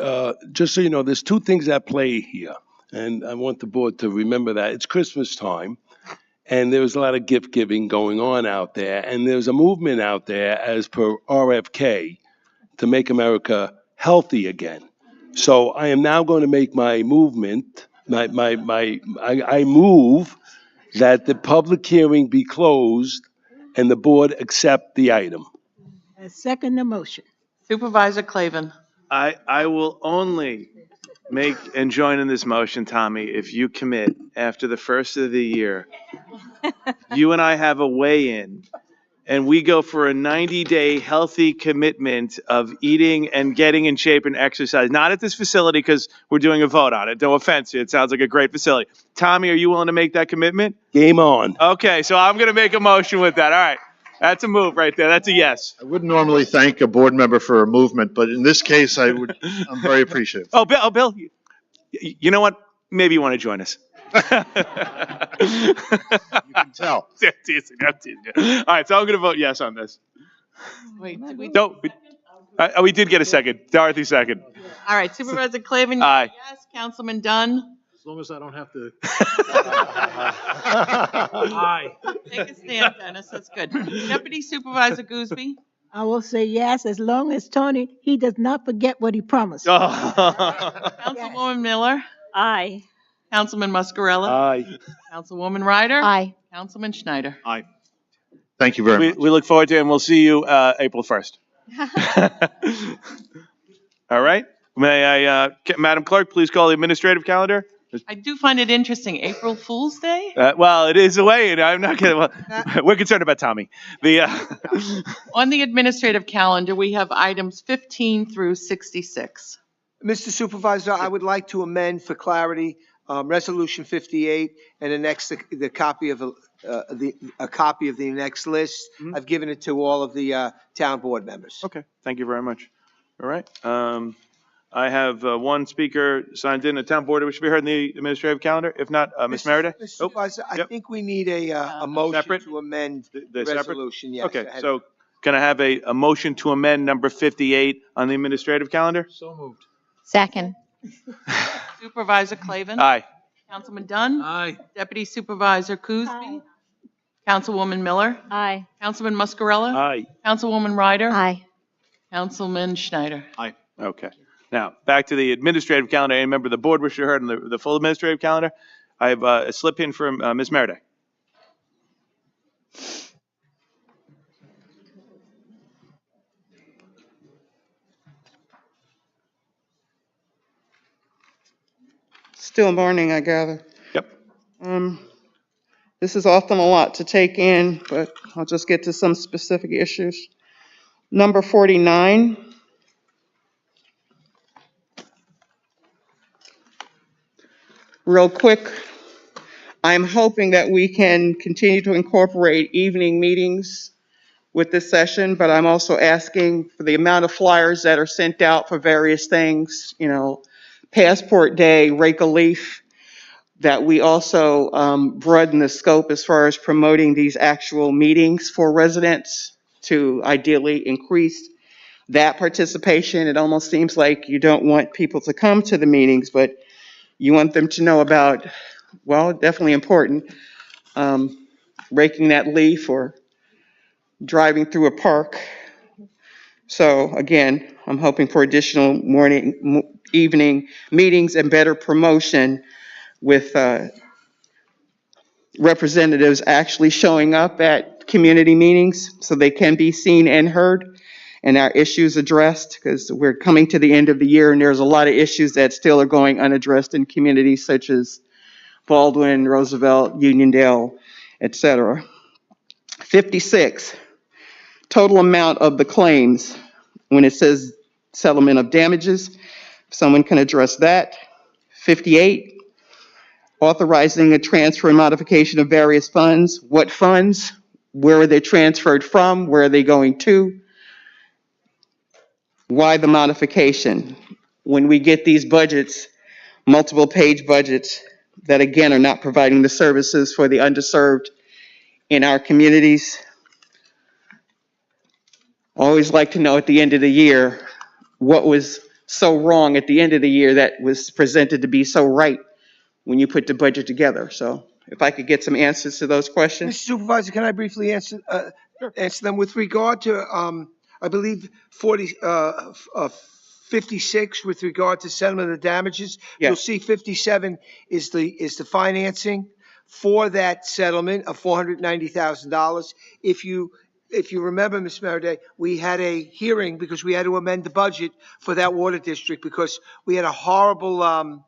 just so you know, there's two things at play here, and I want the board to remember that. It's Christmas time, and there's a lot of gift giving going on out there, and there's a movement out there, as per RFK, to make America healthy again. So I am now going to make my movement, I move that the public hearing be closed and the board accept the item. I second the motion. Supervisor Clavin. I will only make and join in this motion, Tommy, if you commit after the first of the year. You and I have a weigh-in, and we go for a 90-day healthy commitment of eating and getting in shape and exercise. Not at this facility because we're doing a vote on it. No offense. It sounds like a great facility. Tommy, are you willing to make that commitment? Game on. Okay, so I'm going to make a motion with that. All right. That's a move right there. That's a yes. I wouldn't normally thank a board member for a movement, but in this case, I'm very appreciative. Oh, Bill, you know what? Maybe you want to join us. You can tell. I'm teasing you. All right, so I'm going to vote yes on this. Wait, did we? No, we did get a second. Dorothy second. All right, Supervisor Clavin. Aye. Yes, Councilman Dunn. As long as I don't have to. Aye. Take a stand, Dennis, that's good. Deputy Supervisor Gooseby. I will say yes, as long as Tony, he does not forget what he promised. Councilwoman Miller. Aye. Councilman Muscarella. Aye. Councilwoman Ryder. Aye. Councilman Schneider. Aye. Thank you very much. We look forward to it, and we'll see you April 1st. All right. May I, Madam Clerk, please call the administrative calendar? I do find it interesting. April Fool's Day? Well, it is away, and I'm not going to. We're concerned about Tommy. On the administrative calendar, we have items 15 through 66. Mr. Supervisor, I would like to amend for clarity, Resolution 58 and the copy of a copy of the next list. Mhm. I've given it to all of the town board members. Okay, thank you very much. All right. I have one speaker signed in, a town board, which should be heard in the administrative calendar. If not, Ms. Meredith? Mr. Supervisor, I Yep. think we need a motion Separate? to amend the The separate? resolution, yes. Okay, ahead. so can I have a motion to amend number 58 on the administrative calendar? So moved. Second. Supervisor Clavin. Aye. Councilman Dunn. Aye. Deputy Supervisor Coosby. Councilwoman Miller. Aye. Councilman Muscarella. Aye. Councilwoman Ryder. Aye. Councilman Schneider. Okay. Now, back to the administrative calendar. Any member of the board wish to hear in the full administrative calendar? I have a slip in from Ms. Meredith. Still morning, I gather. Yep. This is often a lot to take in, but I'll just get to some specific issues. Number 49. Real quick, I'm hoping that we can continue to incorporate evening meetings with this session, but I'm also asking for the amount of flyers that are sent out for various things, Passport Day, Rake a Leaf, that we also broaden the scope as far as promoting these actual meetings for residents to ideally increase that participation. It almost seems like you don't want people to come to the meetings, but you want them to know about, well, definitely important, raking that leaf or driving through a park. So again, I'm hoping for additional evening meetings and better promotion with representatives actually showing up at community meetings so they can be seen and heard and our issues addressed, because we're coming to the end of the year and there's a lot of issues that still are going unaddressed in communities such as Baldwin, Roosevelt, Uniondale, etc. 56, total amount of the claims, when it says settlement of damages, if someone can address that. 58, authorizing a transfer and modification of various funds. What funds? Where are they transferred from? Where are they going to? Why the modification? When we get these budgets, multiple page budgets that again are not providing the services for the underserved in our communities, always like to know at the end of the year what was so wrong at the end of the year that was presented to be so right when you put the budget together. So if I could get some answers to those questions. Mr. Supervisor, can I briefly answer them with regard to, I believe 56 with regard to settlement of damages? Yeah. You'll see 57 is the financing for that settlement of $490,000. If you remember, Ms. Meriday, we had a hearing because we had to amend the budget for that water district because we had a horrible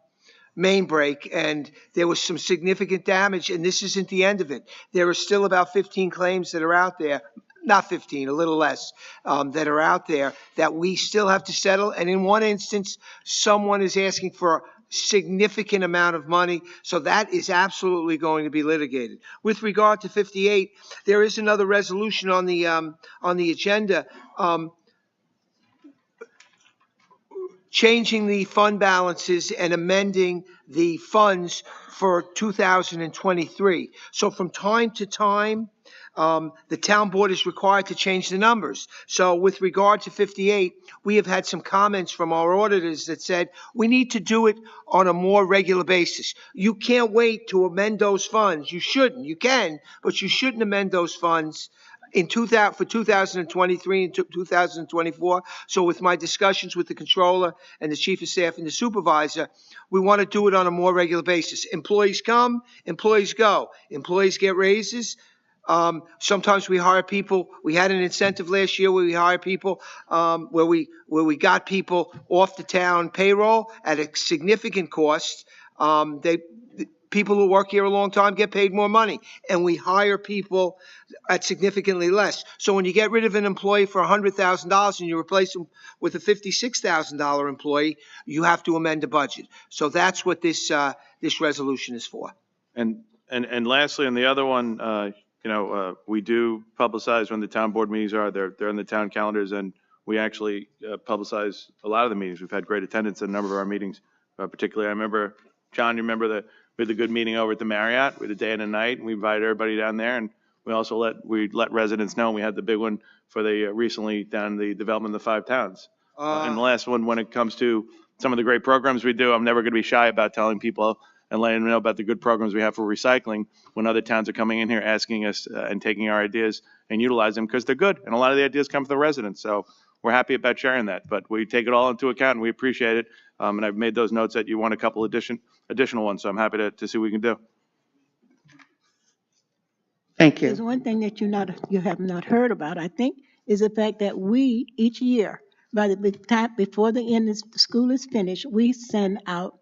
main break and there was some significant damage, and this isn't the end of it. There are still about 15 claims that are out there, not 15, a little less, that are out there that we still have to settle. And in one instance, someone is asking for a significant amount of money, so that is absolutely going to be litigated. With regard to 58, there is another resolution on the agenda, changing the fund balances and amending the funds for 2023. So from time to time, the town board is required to change the numbers. So with regard to 58, we have had some comments from our auditors that said we need to do it on a more regular basis. You can't wait to amend those funds. You shouldn't. You can, but you shouldn't amend those funds for 2023 and 2024. So with my discussions with the controller and the chief of staff and the supervisor, we want to do it on a more regular basis. Employees come, employees go. Employees get raises. Sometimes we hire people. We had an incentive last year where we hired people, where we got people off the town payroll at a significant cost. People who work here a long time get paid more money, and we hire people at significantly less. So when you get rid of an employee for $100,000 and you replace them with a $56,000 employee, you have to amend the budget. So that's what this resolution is for. And lastly, on the other one, we do publicize when the town board meetings are. They're in the town calendars, and we actually publicize a lot of the meetings. We've had great attendance at a number of our meetings. Particularly, I remember, John, you remember we had a good meeting over at the Marriott. We had a day and a night, and we invited everybody down there. And we also let residents know. And we had the big one for the recently down the development of the 5 towns. And the last one, when it comes to some of the great programs we do, I'm never going to be shy about telling people and letting them know about the good programs we have for recycling when other towns are coming in here asking us and taking our ideas and utilize them because they're good. And a lot of the ideas come from the residents. So we're happy about sharing that. But we take it all into account and we appreciate it. And I've made those notes that you want a couple additional ones. So I'm happy to see what we can do. Thank you. There's one thing that you have not heard about, I think, is the fact that we, each year, by the time before the end of the school is finished, we send out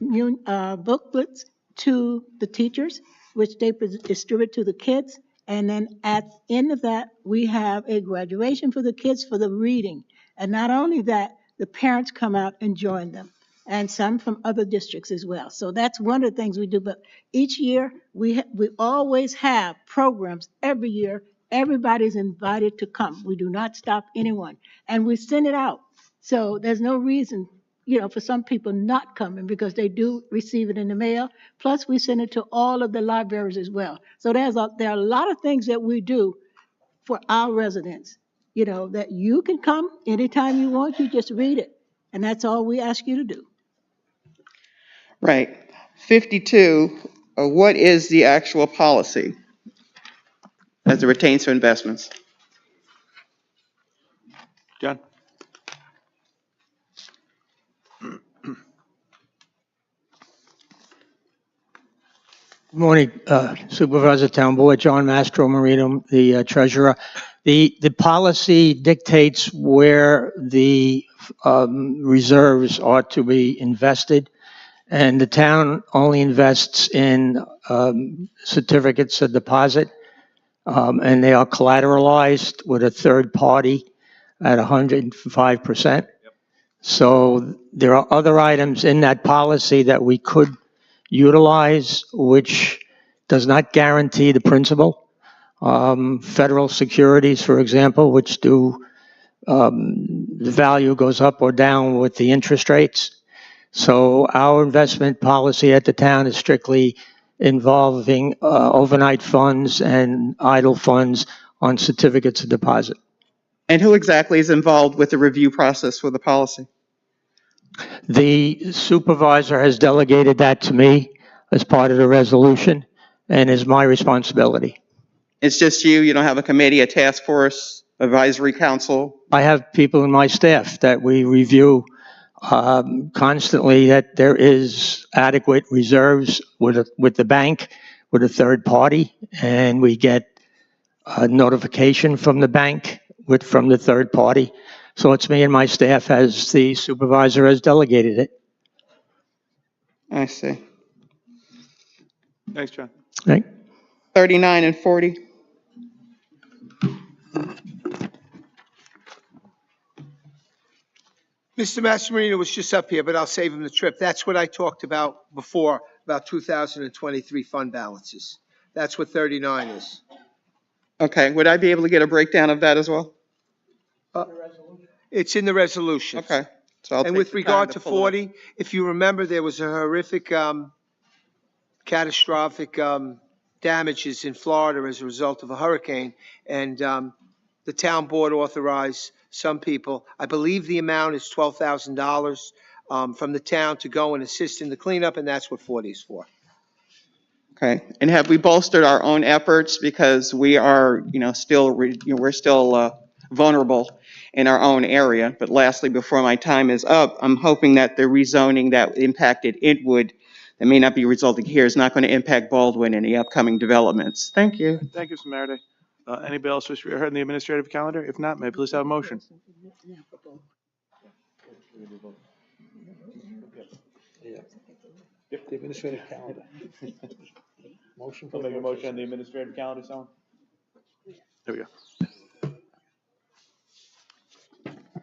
booklets to the teachers, which they distribute to the kids. And then at the end of that, we have a graduation for the kids for the reading. And not only that, the parents come out and join them, and some from other districts as well. So that's one of the things we do. But each year, we always have programs every year. Everybody's invited to come. We do not stop anyone. And we send it out. So there's no reason, for some people not coming because they do receive it in the mail. Plus, we send it to all of the libraries as well. So there are a lot of things that we do for our residents, that you can come anytime you want. You just read it. And that's all we ask you to do. Right. 52, what is the actual policy as it pertains to investments? John? Good morning, Supervisor Town Board, John Mastro Marino, the treasurer. The policy dictates where the reserves are to be invested, and the town only invests in certificates of deposit. and they are collateralized with a third party at 105%. So there are other items in that policy that we could utilize, which does not guarantee the principal. Federal securities, for example, which do, the value goes up or down with the interest rates. So our investment policy at the town is strictly involving overnight funds and idle funds on certificates of deposit. And who exactly is involved with the review process for the policy? The supervisor has delegated that to me as part of the resolution and is my responsibility. It's just you? You don't have a committee, a task force, advisory council? I have people in my staff that we review constantly that there is adequate reserves with the bank, with a third party, and we get a notification from the bank from the third party. So it's me and my staff as the supervisor has delegated it. I see. Thanks, John. Right? 39 and 40. Mr. Massimino was just up here, but I'll save him the trip. That's what I talked about before, about 2023 fund balances. That's what 39 is. Okay, would I be able to get a breakdown of that as well? It's in the resolution. Okay. So I'll And take with the time regard to pull it up. 40, if you remember, there was a horrific, catastrophic damages in Florida as a result of a hurricane, and the town board authorized some people, I believe the amount is $12,000 from the town to go and assist in the cleanup, and that's what 40 is for. Okay, and have we bolstered our own efforts because we are, still, we're still vulnerable in our own area? But lastly, before my time is up, I'm hoping that the rezoning that impacted Inwood, that may not be resulting here, is not going to impact Baldwin in the upcoming developments. Thank you. Thank you, Mr. Meredith. Anybody else wish to be heard in the administrative calendar? If not, may I please have a motion? The administrative calendar. Motion I'll make a motion on the administrative calendar, someone? There we go.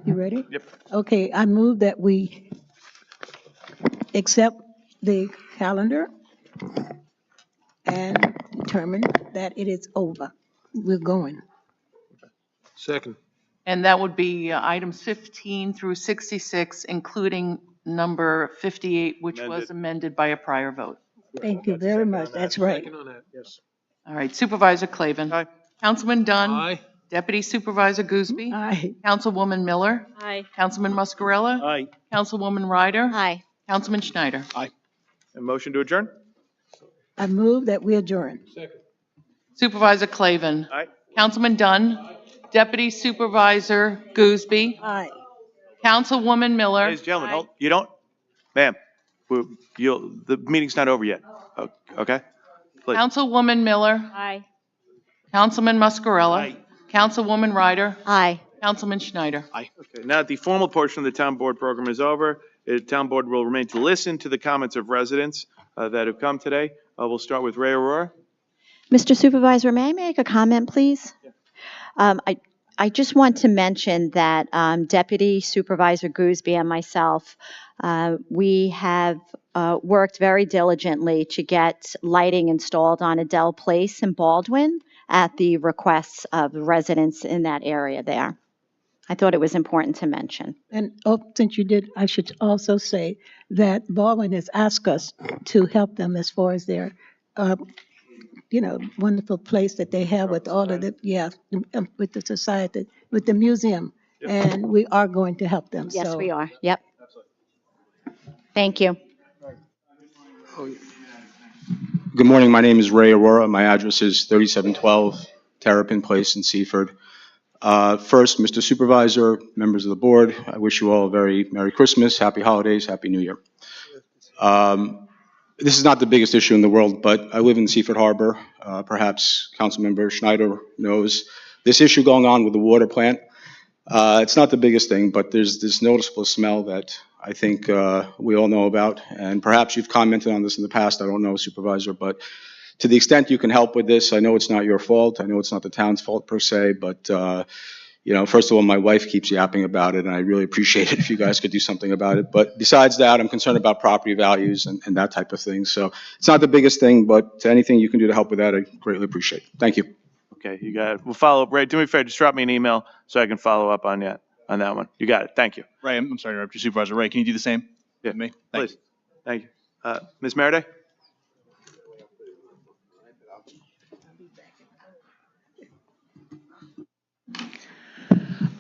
You ready? Yep. Okay, I move that we accept the calendar and determine that it is over. We're going. Second. And that would be items 15 through 66, including number 58, which was amended by a prior vote. Thank you very much. That's right. Second on that, yes. All right, Supervisor Clavin. Aye. Councilman Dunn. Aye. Deputy Supervisor Gooseby. Aye. Councilwoman Miller. Aye. Councilman Muscarella. Aye. Councilwoman Ryder. Aye. Councilman Schneider. A motion to adjourn? I move that we adjourn. Second. Supervisor Clavin. Aye. Councilman Dunn. Deputy Supervisor Gooseby. Aye. Councilwoman Miller. Ladies and gentlemen, hold, you don't, ma'am, the meeting's not over yet. Okay? Please. Councilwoman Miller. Aye. Councilman Muscarella. Aye. Councilwoman Ryder. Aye. Councilman Schneider. Okay, now that the formal portion of the town board program is over, the town board will remain to listen to the comments of residents that have come today. We'll start with Ray Aurora. Mr. Supervisor, may I make a comment, please? I just want to mention that Deputy Supervisor Gooseby and myself, we have worked very diligently to get lighting installed on Adele Place in Baldwin at the requests of the residents in that area there. I thought it was important to mention. And since you did, I should also say that Baldwin has asked us to help them as far as their, wonderful place that they have with all of the, with the society, with the museum. Yep. And we are going to help them. Yes, so. we are. Yep. Thank you. Good morning. My name is Ray Aurora. My address is 3712 Terrapin Place in Seaford. First, Mr. Supervisor, members of the board, I wish you all a very Merry Christmas, Happy Holidays, Happy New Year. This is not the biggest issue in the world, but I live in Seaford Harbor. Perhaps Councilmember Schneider knows this issue going on with the water plant. It's not the biggest thing, but there's this noticeable smell that I think we all know about, and perhaps you've commented on this in the past. I don't know, Supervisor, but to the extent you can help with this, I know it's not your fault. I know it's not the town's fault per se, but first of all, my wife keeps yapping about it, and I really appreciate it if you guys could do something about it. But besides that, I'm concerned about property values and that type of thing. So it's not the biggest thing, but anything you can do to help with that, I greatly appreciate. Thank you. Okay, you got it. We'll follow up. Ray, do me a favor, just drop me an email so I can follow up on that one. You got it. Thank you. Ray, I'm sorry to interrupt you, Supervisor Ray. Can you do the same? Yeah, Me? please. Thank you. Ms. Meredith?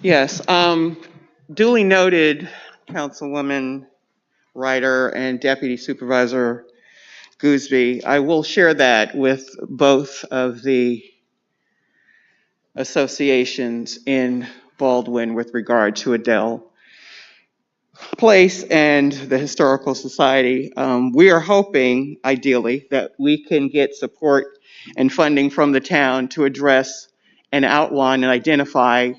Yes, duly noted, Councilwoman Ryder and Deputy Supervisor Gooseby. I will share that with both of the associations in Baldwin with regard to Adele Place and the Historical Society. We are hoping, ideally, that we can get support and funding from the town to address and outline and identify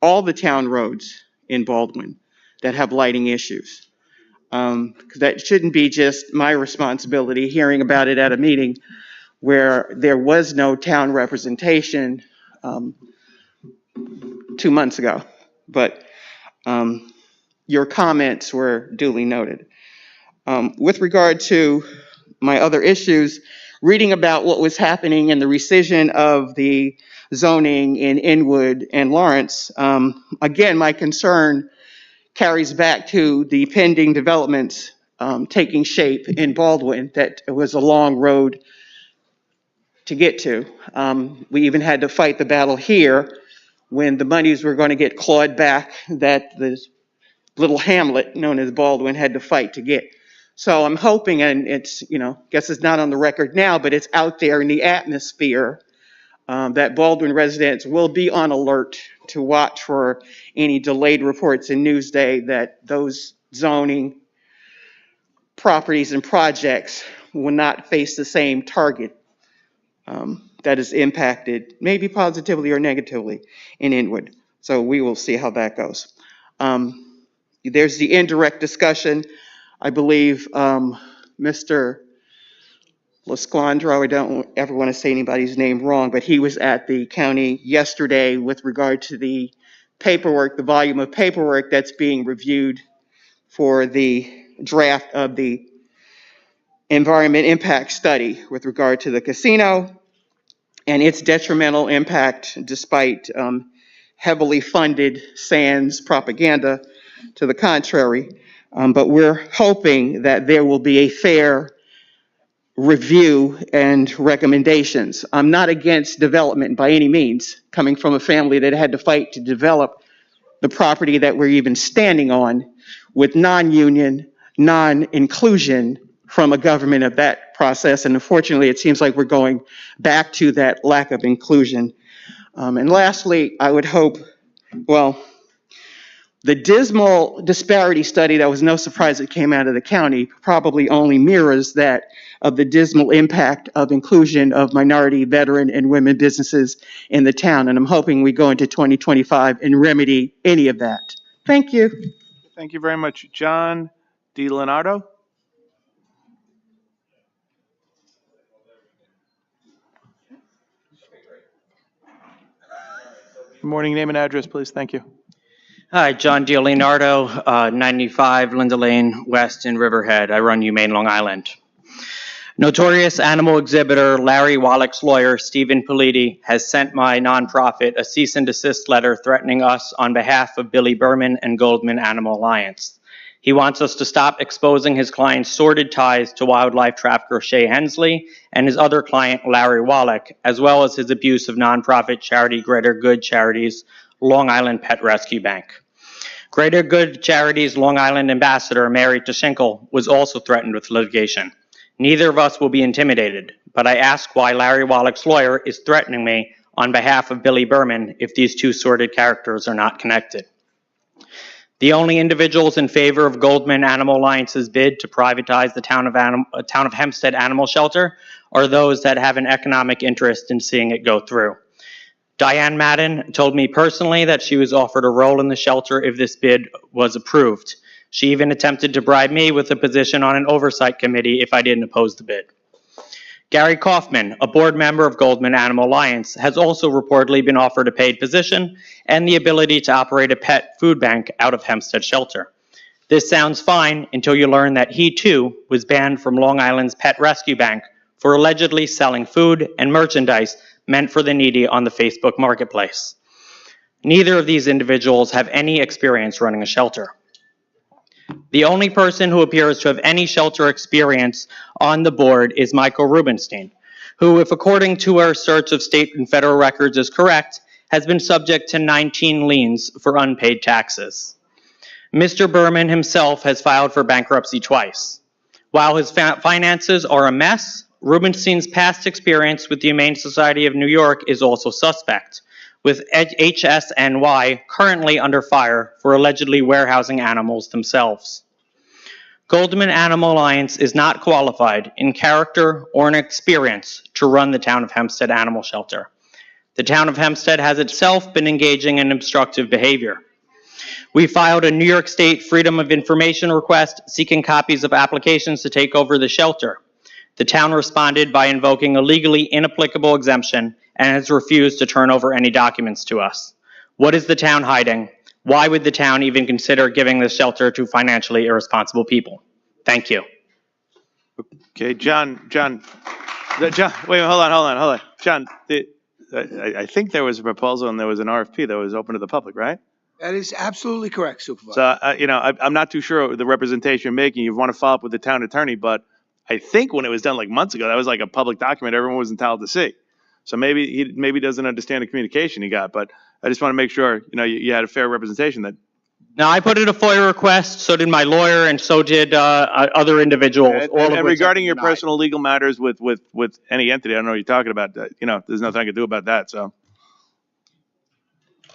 all the town roads in Baldwin that have lighting issues. That shouldn't be just my responsibility, hearing about it at a meeting where there was no town representation 2 months ago. But your comments were duly noted. With regard to my other issues, reading about what was happening in the rescission of the zoning in Inwood and Lawrence, again, my concern carries back to the pending developments taking shape in Baldwin. That it was a long road to get to. We even had to fight the battle here when the monies were going to get clawed back that the little hamlet known as Baldwin had to fight to get. So I'm hoping, and it's, guess it's not on the record now, but it's out there in the atmosphere, that Baldwin residents will be on alert to watch for any delayed reports in Newsday that those zoning properties and projects will not face the same target that is impacted, maybe positively or negatively, in Inwood. So we will see how that goes. There's the indirect discussion. I believe Mr. Lasquandro, I don't ever want to say anybody's name wrong, but he was at the county yesterday with regard to the paperwork, the volume of paperwork that's being reviewed for the draft of the environment impact study with regard to the casino and its detrimental impact despite heavily funded Sands propaganda to the contrary. But we're hoping that there will be a fair review and recommendations. I'm not against development by any means, coming from a family that had to fight to develop the property that we're even standing on with non-union, non-inclusion from a government of that process. And unfortunately, it seems like we're going back to that lack of inclusion. And lastly, I would hope, the dismal disparity study, that was no surprise that came out of the county, probably only mirrors that of the dismal impact of inclusion of minority, veteran, and women businesses in the town. And I'm hoping we go into 2025 and remedy any of that. Thank you. Thank you very much. John DiLeonardo? Good morning. Name and address, please. Thank you. Hi, John DiLeonardo, 95 Linda Lane West in Riverhead. I run Humane Long Island. Notorious animal exhibitor Larry Wallach's lawyer, Stephen Politi, has sent my nonprofit a cease and desist letter threatening us on behalf of Billy Berman and Goldman Animal Alliance. He wants us to stop exposing his client's sordid ties to wildlife trafficker Shay Hensley and his other client, Larry Wallach, as well as his abuse of nonprofit charity Greater Good Charities Long Island Pet Rescue Bank. Greater Good Charities Long Island ambassador Mary Tashinkle was also threatened with litigation. Neither of us will be intimidated, but I ask why Larry Wallach's lawyer is threatening me on behalf of Billy Berman if these two sordid characters are not connected. The only individuals in favor of Goldman Animal Alliance's bid to privatize the town of Hempstead Animal Shelter are those that have an economic interest in seeing it go through. Diane Madden told me personally that she was offered a role in the shelter if this bid was approved. She even attempted to bribe me with a position on an oversight committee if I didn't oppose the bid. Gary Kaufman, a board member of Goldman Animal Alliance, has also reportedly been offered a paid position and the ability to operate a pet food bank out of Hempstead Shelter. This sounds fine until you learn that he too was banned from Long Island's Pet Rescue Bank for allegedly selling food and merchandise meant for the needy on the Facebook Marketplace. Neither of these individuals have any experience running a shelter. The only person who appears to have any shelter experience on the board is Michael Rubenstein, who, if according to our search of state and federal records is correct, has been subject to 19 liens for unpaid taxes. Mr. Berman himself has filed for bankruptcy twice. While his finances are a mess, Rubenstein's past experience with the Humane Society of New York is also suspect, with HSNY currently under fire for allegedly warehousing animals themselves. Goldman Animal Alliance is not qualified in character or in experience to run the town of Hempstead Animal Shelter. The town of Hempstead has itself been engaging in obstructive behavior. We filed a New York State Freedom of Information request seeking copies of applications to take over the shelter. The town responded by invoking a legally inapplicable exemption and has refused to turn over any documents to us. What is the town hiding? Why would the town even consider giving this shelter to financially irresponsible people? Thank you. Okay, John, wait, hold on. John, I think there was a proposal and there was an RFP that was open to the public, right? That is absolutely correct, Supervisor. So, I'm not too sure of the representation you're making. You want to follow up with the town attorney, but I think when it was done like months ago, that was like a public document everyone was entitled to see. So maybe he doesn't understand the communication he got, but I just want to make sure, you had a fair representation that. Now, I put in a FOIA request, so did my lawyer, and so did other individuals. And regarding your personal legal matters with any entity, I don't know what you're talking about. There's nothing I can do about that, so.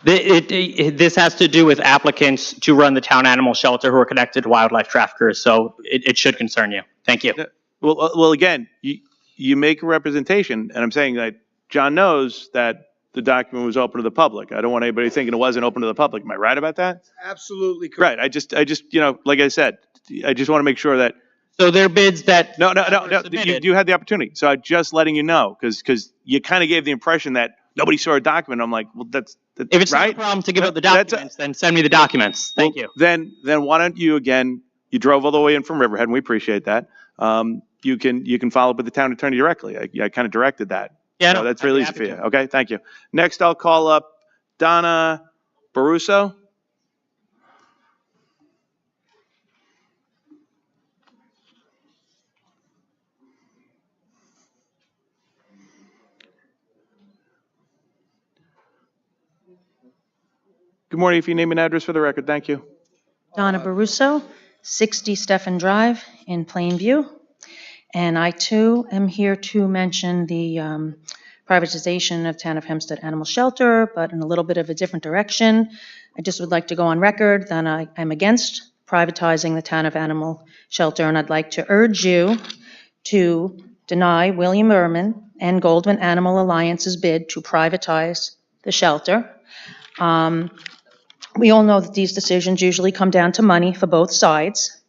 This has to do with applicants to run the town animal shelter who are connected to wildlife traffickers, so it should concern you. Thank you. Well, again, you make a representation, and I'm saying that John knows that the document was open to the public. I don't want anybody thinking it wasn't open to the public. Am I right about that? Absolutely correct. Right. I just, like I said, I just want to make sure that. So there are bids that. No. You had the opportunity. So I'm just letting you know, because you kind of gave the impression that nobody saw a document. I'm like, well, that's if it's right? not a problem to give out the documents, then send me the documents. Thank you. Then why don't you, again, you drove all the way in from Riverhead, and we appreciate that. You can follow up with the town attorney directly. I kind of directed that. Yeah, so that's really easy for you. Okay, thank you. Next, I'll call up Donna Baruso. Good morning. If you name and address for the record, thank you. Donna Baruso, 60 Stephen Drive in Plainview. And I too am here to mention the privatization of Town of Hempstead Animal Shelter, but in a little bit of a different direction. I just would like to go on record that I'm against privatizing the Town of Animal Shelter, and I'd like to urge you to deny William Berman and Goldman Animal Alliance's bid to privatize the shelter. We all know that these decisions usually come down to money for both sides,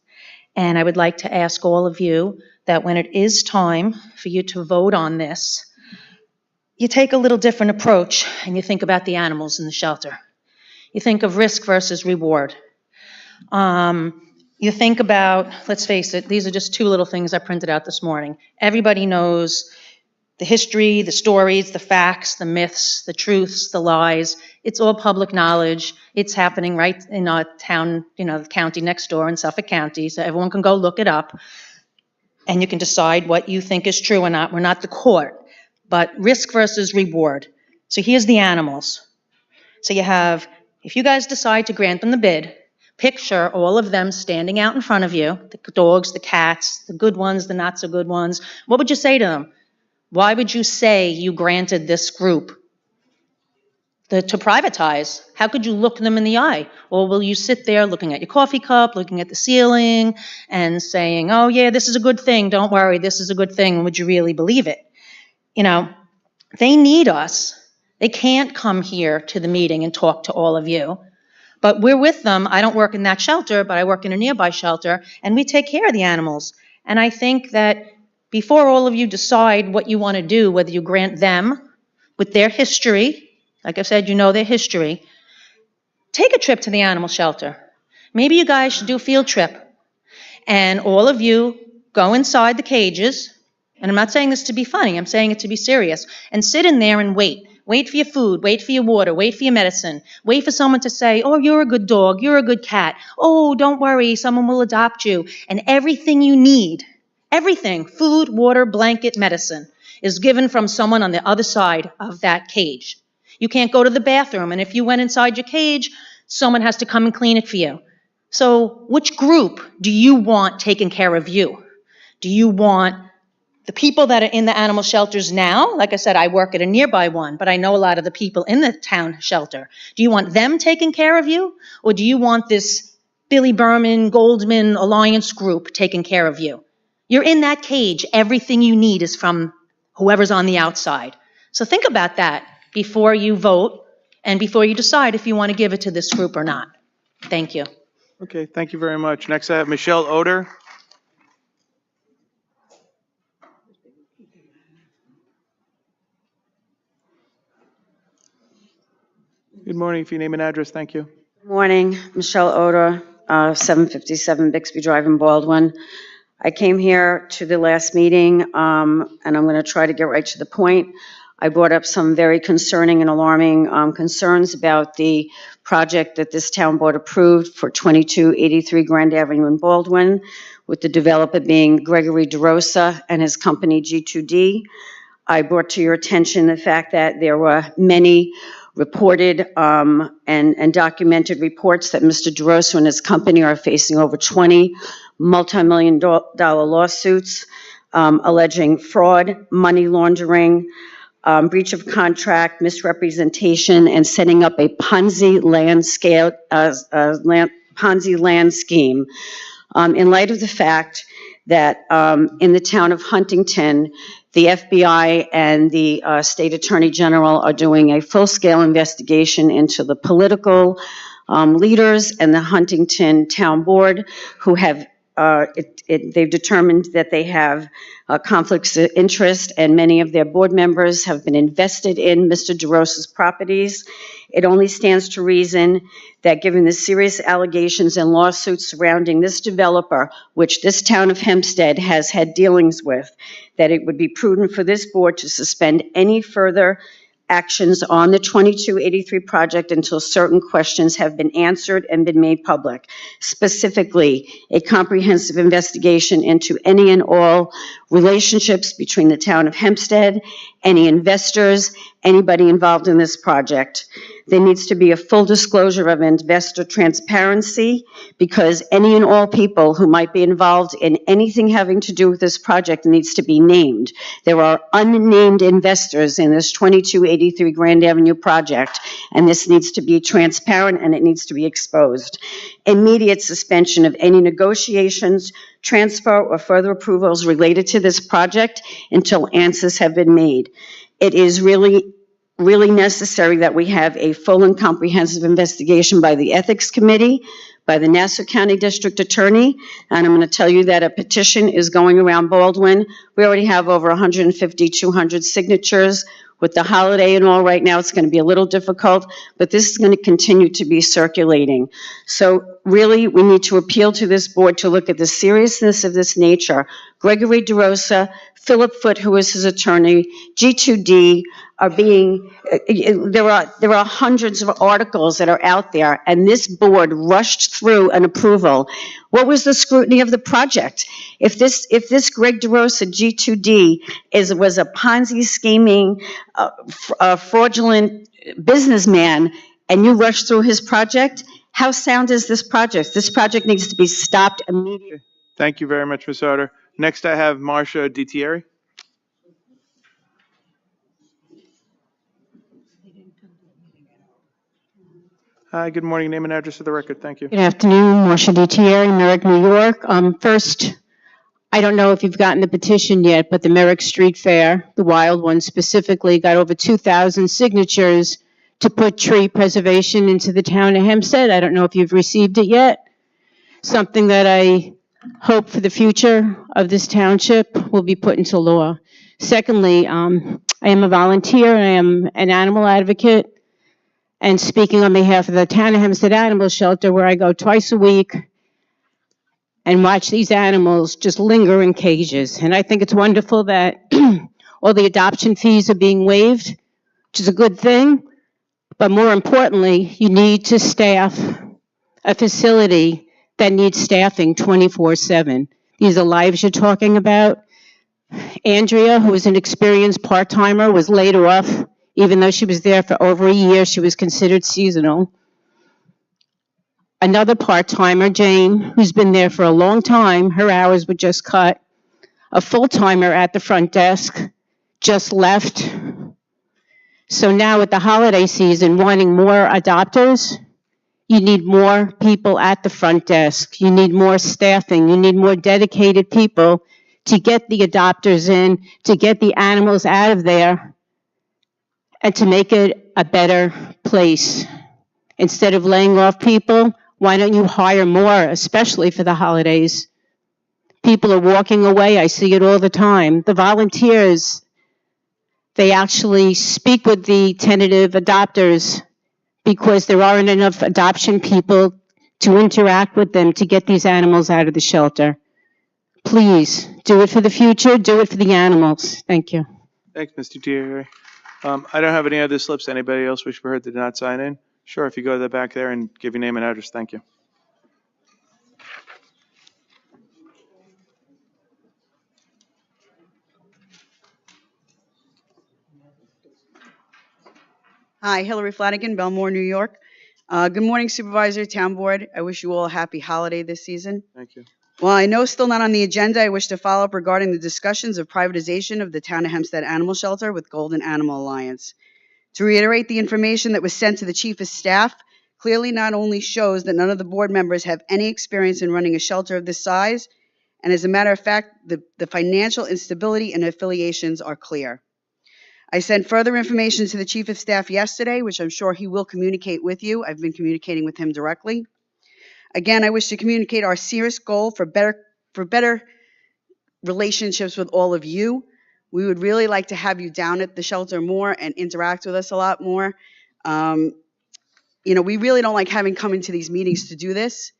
and I would like to ask all of you that when it is time for you to vote on this, you take a little different approach and you think about the animals in the shelter. You think of risk versus reward. You think about, let's face it, these are just two little things I printed out this morning. Everybody knows the history, the stories, the facts, the myths, the truths, the lies. It's all public knowledge. It's happening right in our town, the county next door in Suffolk County, so everyone can go look it up. And you can decide what you think is true or not. We're not the court. But risk versus reward. So here's the animals. So you have, if you guys decide to grant them the bid, picture all of them standing out in front of you, the dogs, the cats, the good ones, the not so good ones. What would you say to them? Why would you say you granted this group to privatize? How could you look them in the eye? Or will you sit there looking at your coffee cup, looking at the ceiling, and saying, oh yeah, this is a good thing, don't worry, this is a good thing, would you really believe it? They need us. They can't come here to the meeting and talk to all of you. But we're with them. I don't work in that shelter, but I work in a nearby shelter, and we take care of the animals. And I think that before all of you decide what you want to do, whether you grant them with their history, like I said, you know their history, take a trip to the animal shelter. Maybe you guys should do a field trip. And all of you go inside the cages, and I'm not saying this to be funny, I'm saying it to be serious, and sit in there and wait. Wait for your food, wait for your water, wait for your medicine. Wait for someone to say, oh, you're a good dog, you're a good cat. Oh, don't worry, someone will adopt you. And everything you need, everything, food, water, blanket, medicine, is given from someone on the other side of that cage. You can't go to the bathroom, and if you went inside your cage, someone has to come and clean it for you. So which group do you want taking care of you? Do you want the people that are in the animal shelters now? Like I said, I work at a nearby one, but I know a lot of the people in the town shelter. Do you want them taking care of you? Or do you want this Billy Berman, Goldman Alliance group taking care of you? You're in that cage. Everything you need is from whoever's on the outside. So think about that before you vote and before you decide if you want to give it to this group or not. Thank you. Okay, thank you very much. Next I have Michelle Oder. Good morning. If you name and address, thank you. Morning, Michelle Oder, 757 Bixby Drive in Baldwin. I came here to the last meeting, and I'm going to try to get right to the point. I brought up some very concerning and alarming concerns about the project that this town board approved for 2283 Grand Avenue in Baldwin, with the developer being Gregory DeRosa and his company G2D. I brought to your attention the fact that there were many reported and documented reports that Mr. DeRosa and his company are facing over 20 multi-million-dollar lawsuits alleging fraud, money laundering, breach of contract, misrepresentation, and setting up a Ponzi land scheme. In light of the fact that in the town of Huntington, the FBI and the state attorney general are doing a full-scale investigation into the political leaders and the Huntington Town Board who have, they've determined that they have conflicts of interest, and many of their board members have been invested in Mr. DeRosa's properties. It only stands to reason that given the serious allegations and lawsuits surrounding this developer, which this town of Hempstead has had dealings with, that it would be prudent for this board to suspend any further actions on the 2283 project until certain questions have been answered and been made public. Specifically, a comprehensive investigation into any and all relationships between the town of Hempstead, any investors, anybody involved in this project. There needs to be a full disclosure of investor transparency, because any and all people who might be involved in anything having to do with this project needs to be named. There are unnamed investors in this 2283 Grand Avenue project, and this needs to be transparent and it needs to be exposed. Immediate suspension of any negotiations, transfer, or further approvals related to this project until answers have been made. It is really necessary that we have a full and comprehensive investigation by the Ethics Committee, by the Nassau County District Attorney, and I'm going to tell you that a petition is going around Baldwin. We already have over 150, 200 signatures. With the holiday and all right now, it's going to be a little difficult, but this is going to continue to be circulating. So really, we need to appeal to this board to look at the seriousness of this nature. Gregory DeRosa, Philip Foote, who is his attorney, G2D, are being, there are hundreds of articles that are out there, and this board rushed through an approval. What was the scrutiny of the project? If this Greg DeRosa G2D was a Ponzi scheming, fraudulent businessman, and you rushed through his project, how sound is this project? This project needs to be stopped immediately. Thank you very much, Ms. Oder. Next I have Marcia DiTieri. Hi, good morning. Name and address for the record. Thank you. Good afternoon, Marcia DiTieri, Merrick, New York. First, I don't know if you've gotten the petition yet, but the Merrick Street Fair, the wild one specifically, got over 2,000 signatures to put tree preservation into the town of Hempstead. I don't know if you've received it yet. Something that I hope for the future of this township will be put into law. Secondly, I am a volunteer, I am an animal advocate, and speaking on behalf of the Town of Hempstead Animal Shelter, where I go twice a week and watch these animals just linger in cages. And I think it's wonderful that all the adoption fees are being waived, which is a good thing. But more importantly, you need to staff a facility that needs staffing 24/7. These are lives you're talking about. Andrea, who was an experienced part-timer, was laid off. Even though she was there for over a year, she was considered seasonal. Another part-timer, Jane, who's been there for a long time, her hours were just cut. A full-timer at the front desk just left. So now with the holiday season, wanting more adopters, you need more people at the front desk. You need more staffing. You need more dedicated people to get the adopters in, to get the animals out of there, and to make it a better place. Instead of laying off people, why don't you hire more, especially for the holidays? People are walking away. I see it all the time. The volunteers, they actually speak with the tentative adopters because there aren't enough adoption people to interact with them to get these animals out of the shelter. Please, do it for the future, do it for the animals. Thank you. Thanks, Mr. Thierry. I don't have any other slips. Anybody else wish to be heard that did not sign in? Sure, if you go to the back there and give your name and address, thank you. Hi, Hillary Flanagan, Belmore, New York. Good morning, Supervisor, Town Board. I wish you all a happy holiday this season. Thank you. While I know still not on the agenda, I wish to follow up regarding the discussions of privatization of the Town of Hempstead Animal Shelter with Golden Animal Alliance. To reiterate, the information that was sent to the Chief of Staff clearly not only shows that none of the board members have any experience in running a shelter of this size, and as a matter of fact, the financial instability and affiliations are clear. I sent further information to the Chief of Staff yesterday, which I'm sure he will communicate with you. I've been communicating with him directly. Again, I wish to communicate our serious goal for better relationships with all of you. We would really like to have you down at the shelter more and interact with us a lot more. We really don't like having come into these meetings to do this.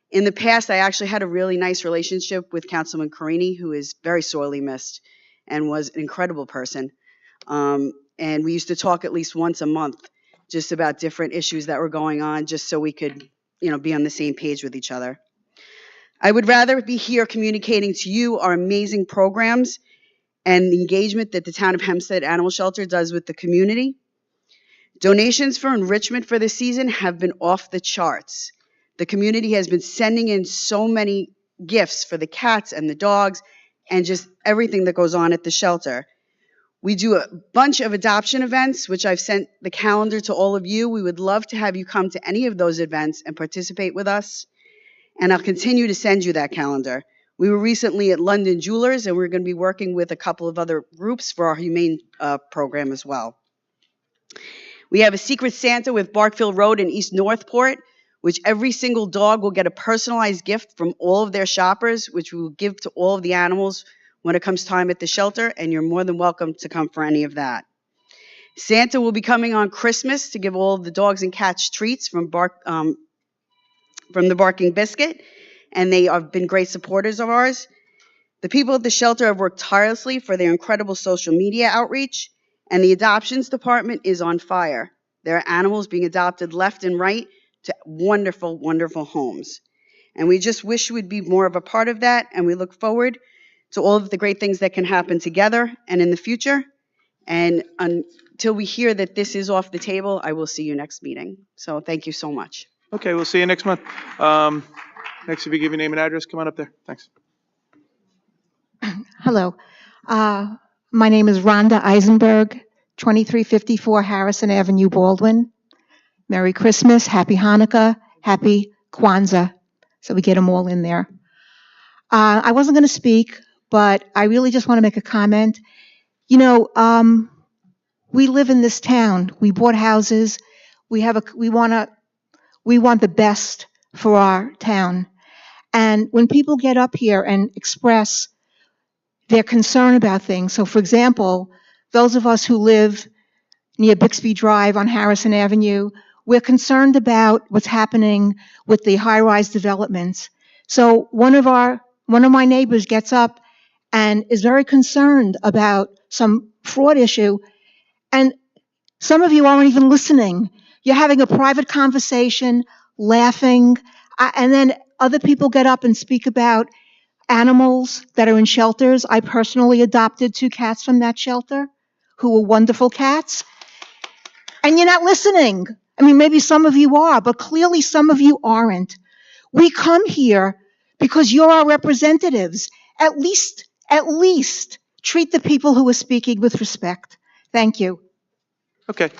In the past, I actually had a really nice relationship with Councilman Carini, who is very sorely missed and was an incredible person. And we used to talk at least once a month just about different issues that were going on, just so we could, be on the same page with each other. I would rather be here communicating to you our amazing programs and the engagement that the Town of Hempstead Animal Shelter does with the community. Donations for enrichment for this season have been off the charts. The community has been sending in so many gifts for the cats and the dogs and just everything that goes on at the shelter. We do a bunch of adoption events, which I've sent the calendar to all of you. We would love to have you come to any of those events and participate with us. And I'll continue to send you that calendar. We were recently at London Jewelers, and we're going to be working with a couple of other groups for our humane program as well. We have a Secret Santa with Barkfield Road in East Northport, which every single dog will get a personalized gift from all of their shoppers, which we will give to all of the animals when it comes time at the shelter, and you're more than welcome to come for any of that. Santa will be coming on Christmas to give all of the dogs and cats treats from the Barking Biscuit, and they have been great supporters of ours. The people at the shelter have worked tirelessly for their incredible social media outreach, and the adoptions department is on fire. There are animals being adopted left and right to wonderful, wonderful homes. And we just wish we'd be more of a part of that, and we look forward to all of the great things that can happen together and in the future. And until we hear that this is off the table, I will see you next meeting. So thank you so much. Okay, we'll see you next month. Next, if you give your name and address, come on up there. Thanks. Hello. My name is Rhonda Eisenberg, 2354 Harrison Avenue, Baldwin. Merry Christmas, Happy Hanukkah, Happy Kwanzaa. So we get them all in there. I wasn't going to speak, but I really just want to make a comment. We live in this town. We bought houses. We want the best for our town. And when people get up here and express their concern about things, so for example, those of us who live near Bixby Drive on Harrison Avenue, we're concerned about what's happening with the high-rise developments. So one of my neighbors gets up and is very concerned about some fraud issue, and some of you aren't even listening. You're having a private conversation, laughing, and then other people get up and speak about animals that are in shelters. I personally adopted 2 cats from that shelter who were wonderful cats. And you're not listening. I mean, maybe some of you are, but clearly some of you aren't. We come here because you're our representatives. At least treat the people who are speaking with respect. Thank you. Okay.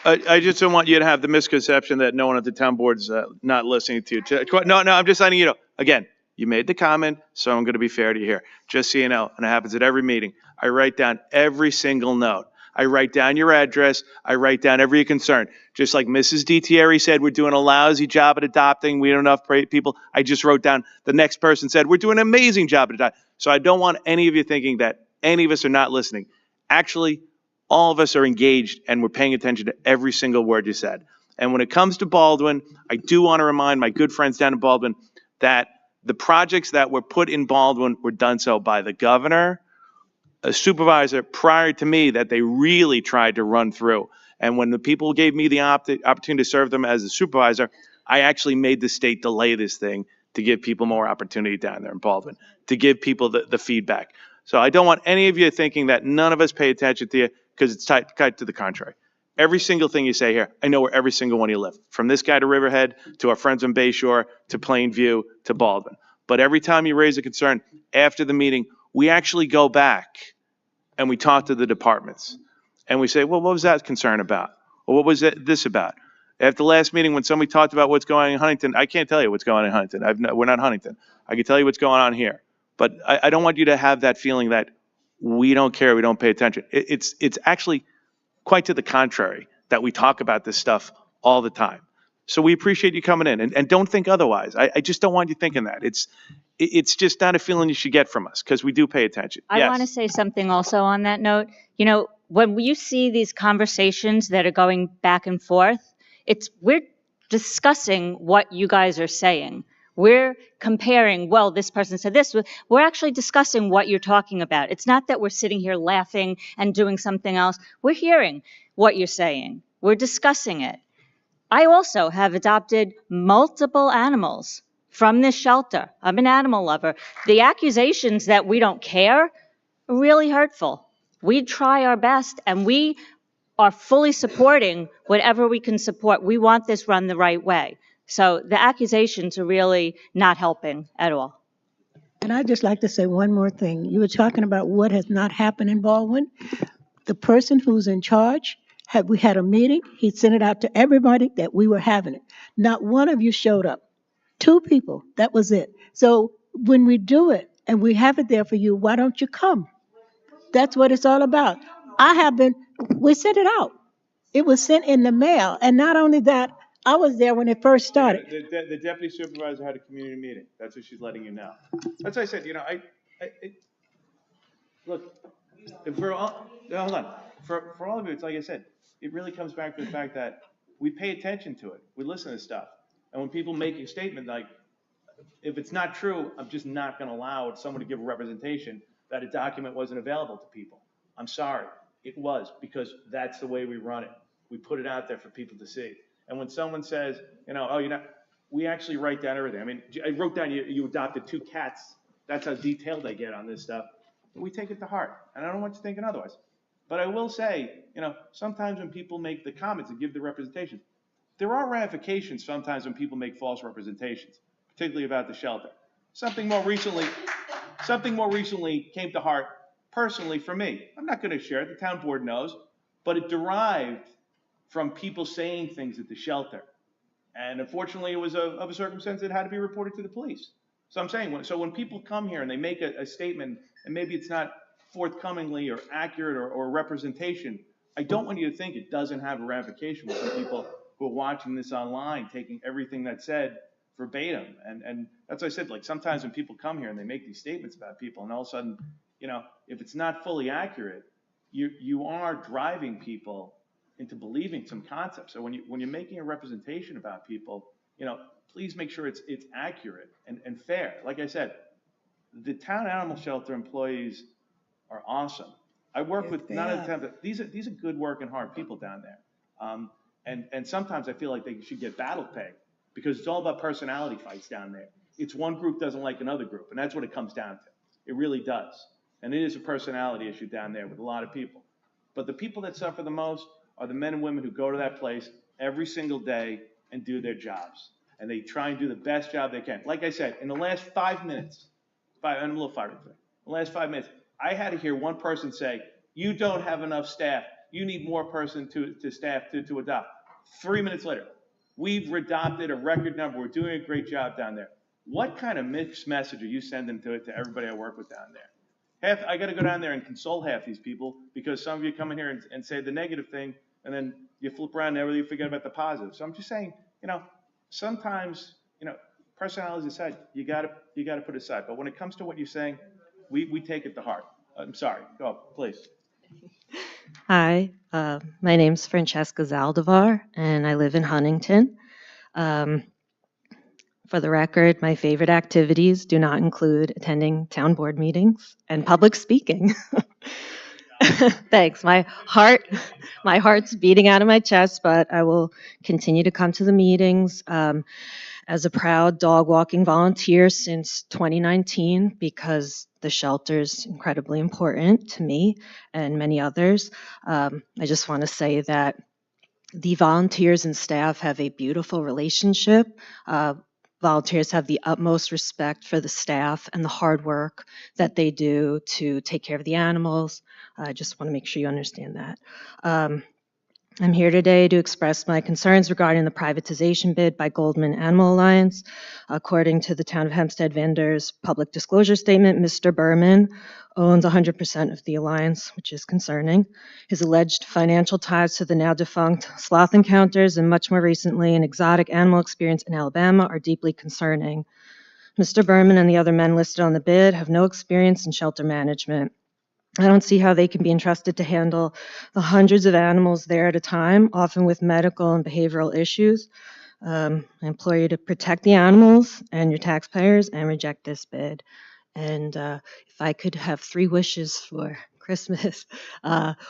I just don't want you to have the misconception that no one at the town board's not listening to you. No, I'm just letting you know. Again, you made the comment, so I'm going to be fair to you here. Just so you know, and it happens at every meeting. I write down every single note. I write down your address. I write down every concern. Just like Mrs. DiTieri said, we're doing a lousy job at adopting. We don't have enough people. I just wrote down the next person said, we're doing an amazing job at adopting. So I don't want any of you thinking that any of us are not listening. Actually, all of us are engaged and we're paying attention to every single word you said. And when it comes to Baldwin, I do want to remind my good friends down in Baldwin that the projects that were put in Baldwin were done so by the governor, a supervisor prior to me that they really tried to run through. And when the people gave me the opportunity to serve them as a supervisor, I actually made the state delay this thing to give people more opportunity down there in Baldwin, to give people the feedback. So I don't want any of you thinking that none of us pay attention to you, because it's tied to the contrary. Every single thing you say here, I know where every single one of you live. From this guy to Riverhead, to our friends in Bayshore, to Plainview, to Baldwin. But every time you raise a concern after the meeting, we actually go back and we talk to the departments. And we say, well, what was that concern about? Or what was this about? At the last meeting, when somebody talked about what's going on in Huntington, I can't tell you what's going on in Huntington. We're not Huntington. I can tell you what's going on here. But I don't want you to have that feeling that we don't care, we don't pay attention. It's actually quite to the contrary, that we talk about this stuff all the time. So we appreciate you coming in, and don't think otherwise. I just don't want you thinking that. It's just not a feeling you should get from us, because we do pay attention. I want to say something also on that note. You know, when you see these conversations that are going back and forth, we're discussing what you guys are saying. We're comparing, well, this person said this. We're actually discussing what you're talking about. It's not that we're sitting here laughing and doing something else. We're hearing what you're saying. We're discussing it. I also have adopted multiple animals from this shelter. I'm an animal lover. The accusations that we don't care are really hurtful. We try our best, and we are fully supporting whatever we can support. We want this run the right way. So the accusations are really not helping at all. And I'd just like to say one more thing. You were talking about what has not happened in Baldwin. The person who's in charge, we had a meeting, he sent it out to everybody that we were having it. Not one of you showed up. 2 people, that was it. So when we do it and we have it there for you, why don't you come? That's what it's all about. We sent it out. It was sent in the mail. And not only that, I was there when it first started. The deputy supervisor had a community meeting. That's what she's letting you know. That's why I said, look, hold on. For all of you, it's like I said, it really comes back to the fact that we pay attention to it. We listen to stuff. And when people make a statement like, if it's not true, I'm just not going to allow someone to give a representation that a document wasn't available to people. I'm sorry. It was, because that's the way we run it. We put it out there for people to see. And when someone says, oh, you're not, we actually write down everything. I mean, I wrote down you adopted 2 cats. That's how detailed I get on this stuff. We take it to heart. And I don't want you thinking otherwise. But I will say, sometimes when people make the comments and give the representation, there are ramifications sometimes when people make false representations, particularly about the shelter. Something more recently came to heart personally for me. I'm not going to share it. The town board knows. But it derived from people saying things at the shelter. And unfortunately, it was of a circumstance that had to be reported to the police. So I'm saying, when people come here and they make a statement, and maybe it's not forthcomingly or accurate or representation, I don't want you to think it doesn't have a ramification with some people who are watching this online, taking everything that's said verbatim. And that's what I said, like sometimes when people come here and they make these statements about people and all of a sudden, if it's not fully accurate, you are driving people into believing some concepts. So when you're making a representation about people, please make sure it's accurate and fair. Like I said, the town animal shelter employees are awesome. I work with not at the time, but these are good working hard people down there. And sometimes I feel like they should get battle pay because it's all about personality fights down there. It's one group doesn't like another group, and that's what it comes down to. It really does. And it is a personality issue down there with a lot of people. But the people that suffer the most are the men and women who go to that place every single day and do their jobs. And they try and do the best job they can. Like I said, in the last 5 minutes, I'm a little fired up. The last 5 minutes, I had to hear one person say, "You don't have enough staff. You need more person to staff to adopt." 3 minutes later, we've adopted a record number. We're doing a great job down there. What kind of mixed message are you sending to everybody I work with down there? I got to go down there and console half these people because some of you come in here and say the negative thing, and then you flip around and you forget about the positive. So I'm just saying, sometimes, personalities aside, you got to put it aside. But when it comes to what you're saying, we take it to heart. I'm sorry. Go, please. Hi, my name's Francesca Zaldivar, and I live in Huntington. For the record, my favorite activities do not include attending town board meetings and public speaking. Thanks. My heart's beating out of my chest, but I will continue to come to the meetings. As a proud dog walking volunteer since 2019, because the shelter is incredibly important to me and many others. I just want to say that the volunteers and staff have a beautiful relationship. Volunteers have the utmost respect for the staff and the hard work that they do to take care of the animals. I just want to make sure you understand that. I'm here today to express my concerns regarding the privatization bid by Goldman Animal Alliance. According to the Town of Hempstead vendor's public disclosure statement, Mr. Berman owns 100% of the alliance, which is concerning. His alleged financial ties to the now defunct sloth encounters and much more recently an exotic animal experience in Alabama are deeply concerning. Mr. Berman and the other men listed on the bid have no experience in shelter management. I don't see how they can be entrusted to handle the hundreds of animals there at a time, often with medical and behavioral issues. I implore you to protect the animals and your taxpayers and reject this bid. And if I could have 3 wishes for Christmas,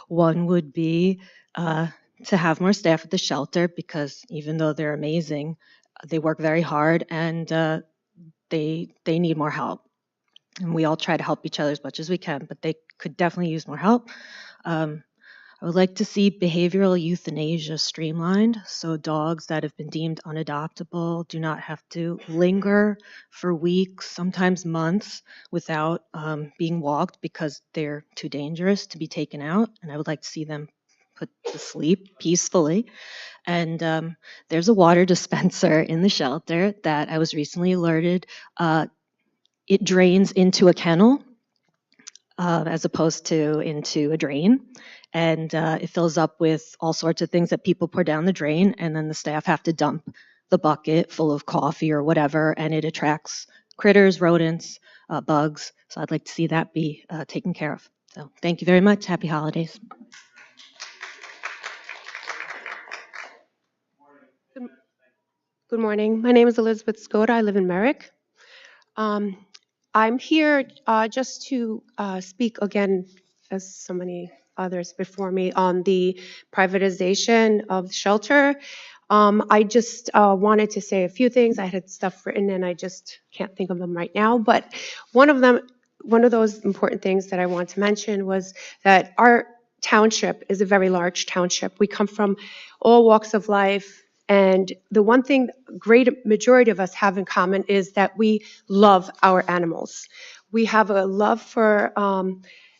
one would be to have more staff at the shelter, because even though they're amazing, they work very hard and they need more help. And we all try to help each other as much as we can, but they could definitely use more help. I would like to see behavioral euthanasia streamlined, so dogs that have been deemed unadoptable do not have to linger for weeks, sometimes months, without being walked because they're too dangerous to be taken out. And I would like to see them put to sleep peacefully. And there's a water dispenser in the shelter that I was recently alerted. It drains into a kennel as opposed to into a drain. And it fills up with all sorts of things that people pour down the drain, and then the staff have to dump the bucket full of coffee or whatever, and it attracts critters, rodents, bugs. So I'd like to see that be taken care of. So thank you very much. Happy holidays. Good morning. My name is Elizabeth Skoda. I live in Merrick. I'm here just to speak again, as so many others before me, on the privatization of the shelter. I just wanted to say a few things. I had stuff written and I just can't think of them right now. But one of those important things that I want to mention was that our township is a very large township. We come from all walks of life. And the one thing great majority of us have in common is that we love our animals. We have a love for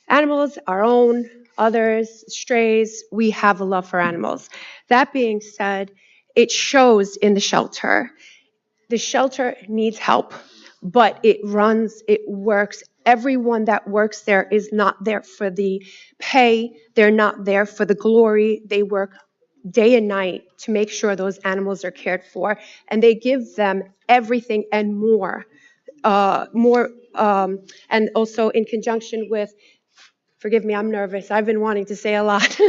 animals, our own, others, strays. We have a love for animals. That being said, it shows in the shelter. The shelter needs help, but it works. Everyone that works there is not there for the pay. They're not there for the glory. They work day and night to make sure those animals are cared for, and they give them everything and more, and also in conjunction with, forgive me, I'm nervous, I've been wanting to say a lot,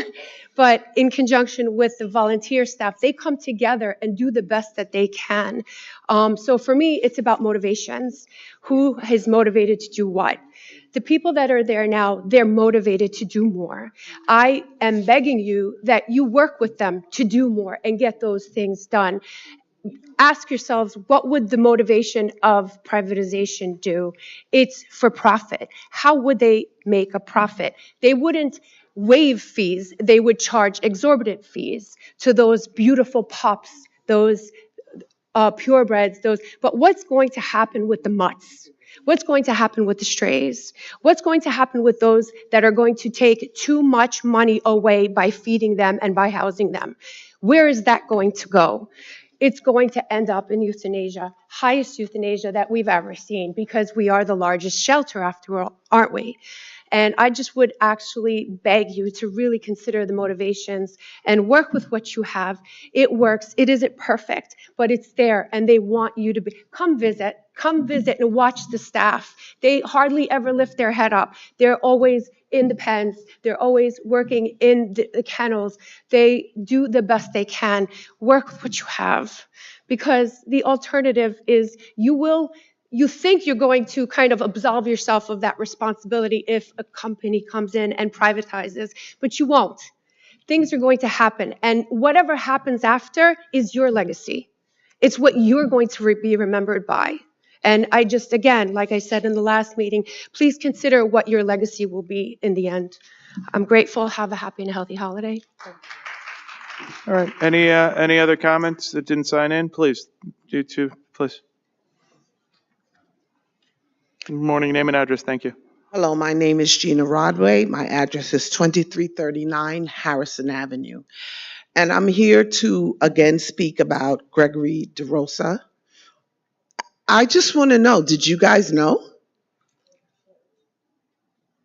but in conjunction with the volunteer staff, they come together and do the best that they can. So for me, it's about motivations. Who is motivated to do what? The people that are there now, they're motivated to do more. I am begging you that you work with them to do more and get those things done. Ask yourselves, what would the motivation of privatization do? It's for profit. How would they make a profit? They wouldn't waive fees. They would charge exorbitant fees to those beautiful pups, those purebreds, but what's going to happen with the mutts? What's going to happen with the strays? What's going to happen with those that are going to take too much money away by feeding them and by housing them? Where is that going to go? It's going to end up in euthanasia, highest euthanasia that we've ever seen, because we are the largest shelter after all, aren't we? And I just would actually beg you to really consider the motivations and work with what you have. It works. It isn't perfect, but it's there, and they want you to come visit and watch the staff. They hardly ever lift their head up. They're always in the pens. They're always working in the kennels. They do the best they can. Work with what you have, because the alternative is you think you're going to kind of absolve yourself of that responsibility if a company comes in and privatizes, but you won't. Things are going to happen, and whatever happens after is your legacy. It's what you're going to be remembered by. And I just, again, like I said in the last meeting, please consider what your legacy will be in the end. I'm grateful. Have a happy and healthy holiday. All right. Any other comments that didn't sign in? Please, you two, please. Good morning, name and address, thank you. Hello, my name is Gina Rodway. My address is 2339 Harrison Avenue. And I'm here to again speak about Gregory DeRosa. I just want to know, did you guys know?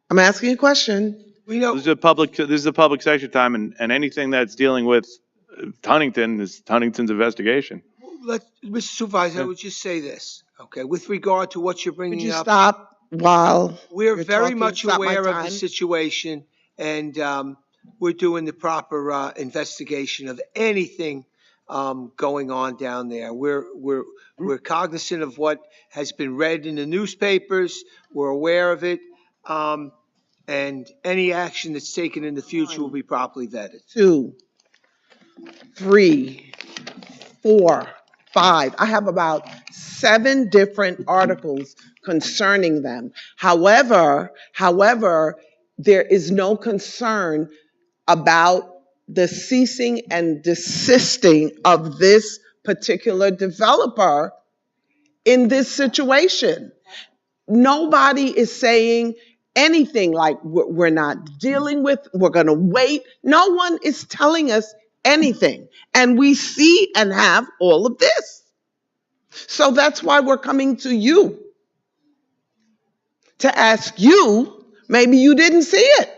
I'm asking a question. We know. This is a public session time, and anything that's dealing with Huntington is Huntington's investigation. Mr. Supervisor, I would just say this, okay, with regard to what you're bringing up. Could you stop while We're you're very talking? much Stop my aware of the time. situation, and we're doing the proper investigation of anything going on down there. We're cognizant of what has been read in the newspapers. We're aware of it, and any action that's taken in the future will be properly vetted. 2, 3, 4, 5. I have about 7 different articles concerning them. However, there is no concern about the ceasing and desisting of this particular developer in this situation. Nobody is saying anything like we're not dealing with, we're going to wait. No one is telling us anything. And we see and have all of this. So that's why we're coming to you to ask you, maybe you didn't see it,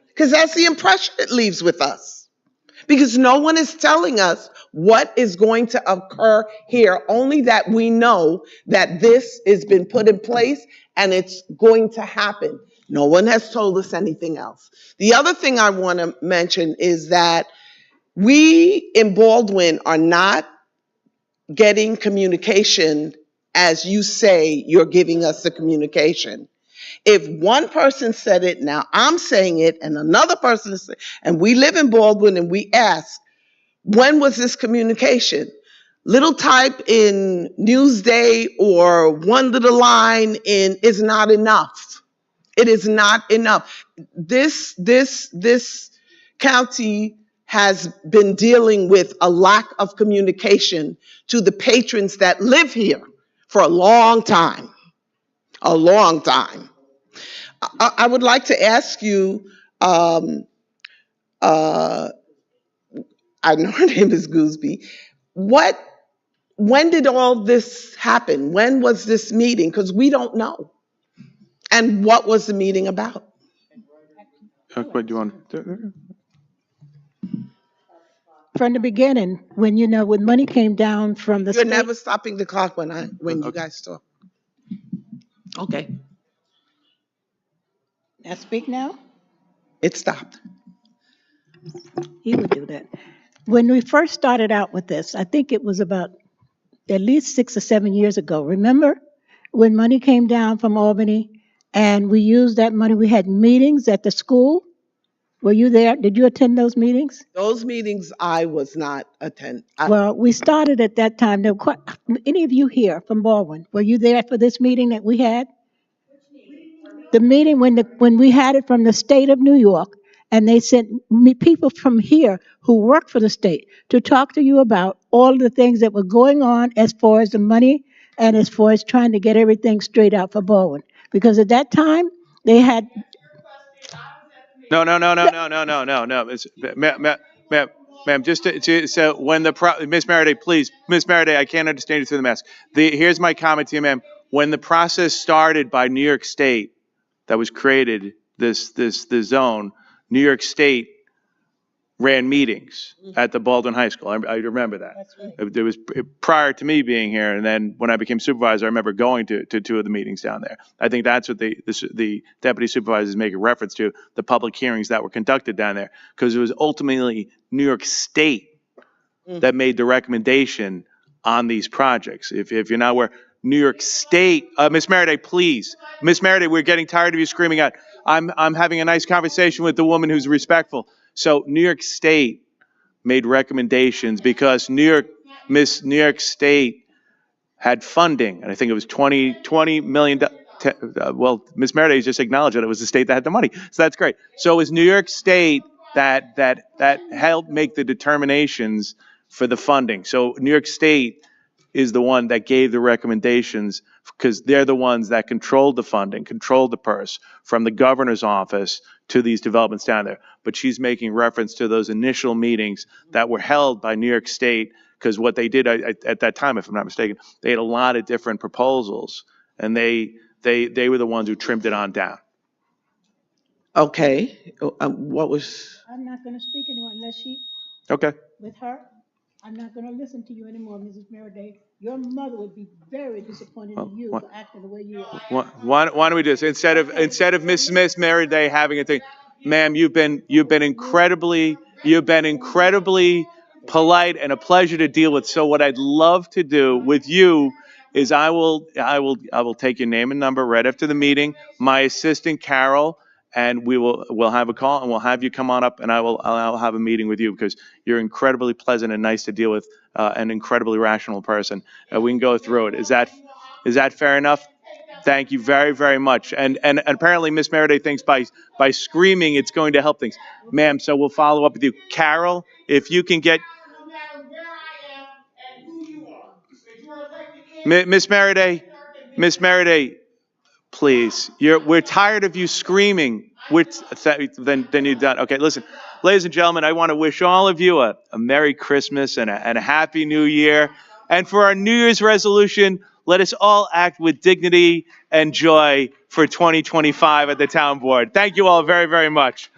because that's the impression it leaves with us. Because no one is telling us what is going to occur here, only that we know that this has been put in place and it's going to happen. No one has told us anything else. The other thing I want to mention is that we in Baldwin are not getting communication as you say you're giving us the communication. If one person said it, now I'm saying it, and another person is saying, and we live in Baldwin and we ask, when was this communication? Little type in Newsday or one little line in is not enough. It is not enough. This county has been dealing with a lack of communication to the patrons that live here for a long time. A long time. I would like to ask you, I know her name is Gooseby, when did all this happen? When was this meeting? Because we don't know. And what was the meeting about? What do you want? from the beginning, when, when money came down from the You're state. never stopping the clock when you guys talk. Okay, I speak now? it stopped. He would do that. When we first started out with this, I think it was about at least 6 or 7 years ago. Remember when money came down from Albany and we used that money? We had meetings at the school. Were you there? Did you attend those meetings? Those meetings I was not attend. Well, we started at that time. There were quite, any of you here from Baldwin, were you there for this meeting that we had? The meeting when we had it from the state of New York, and they sent me people from here who work for the state to talk to you about all the things that were going on as far as the money and as far as trying to get everything straight out for Baldwin. Because at that time, they had. No. It's, ma'am, so when Miss Meredith, please, Miss Meredith, I can't understand you through the mask. Here's my comment to you, ma'am. When the process started by New York State that was created, this zone, New York State ran meetings at the Baldwin High School. I remember that. That's right. It was prior to me being here, and then when I became supervisor, I remember going to 2 of the meetings down there. I think that's what the deputy supervisors make a reference to, the public hearings that were conducted down there, because it was ultimately New York State that made the recommendation on these projects. If you're not aware, New York State, Miss Meredith, please. Miss Meredith, we're getting tired of you screaming out. I'm having a nice conversation with the woman who's respectful. So New York State made recommendations because New York State had funding, and I think it was $20 million. Well, Ms. Meredith just acknowledged that it was the state that had the money, so that's great. So it was New York State that helped make the determinations for the funding. So New York State is the one that gave the recommendations because they're the ones that controlled the funding, controlled the purse from the governor's office to these developments down there. But she's making reference to those initial meetings that were held by New York State, because what they did at that time, if I'm not mistaken, they had a lot of different proposals, and they were the ones who trimmed it on down. Okay, what was? I'm not going to speak anymore unless she. Okay. With her, I'm not going to listen to you anymore, Mrs. Meredith. Your mother would be very disappointed in you for acting the way you are. Why don't we do this? Instead of Miss Meredith having a thing, ma'am, you've been incredibly polite and a pleasure to deal with. So what I'd love to do with you is I will take your name and number right after the meeting. My assistant Carol, and we'll have a call and we'll have you come on up, and I'll have a meeting with you because you're incredibly pleasant and nice to deal with, an incredibly rational person. We can go through it. Is that fair enough? Thank you very, very much. And apparently Miss Meredith thinks by screaming it's going to help things. Ma'am, so we'll follow up with you. Carol, if you can get Miss Meredith, please. We're tired of you screaming. Then you're done. Okay, listen, ladies and gentlemen, I want to wish all of you a Merry Christmas and a Happy New Year. And for our New Year's resolution, let us all act with dignity and joy for 2025 at the town board. Thank you all very, very much.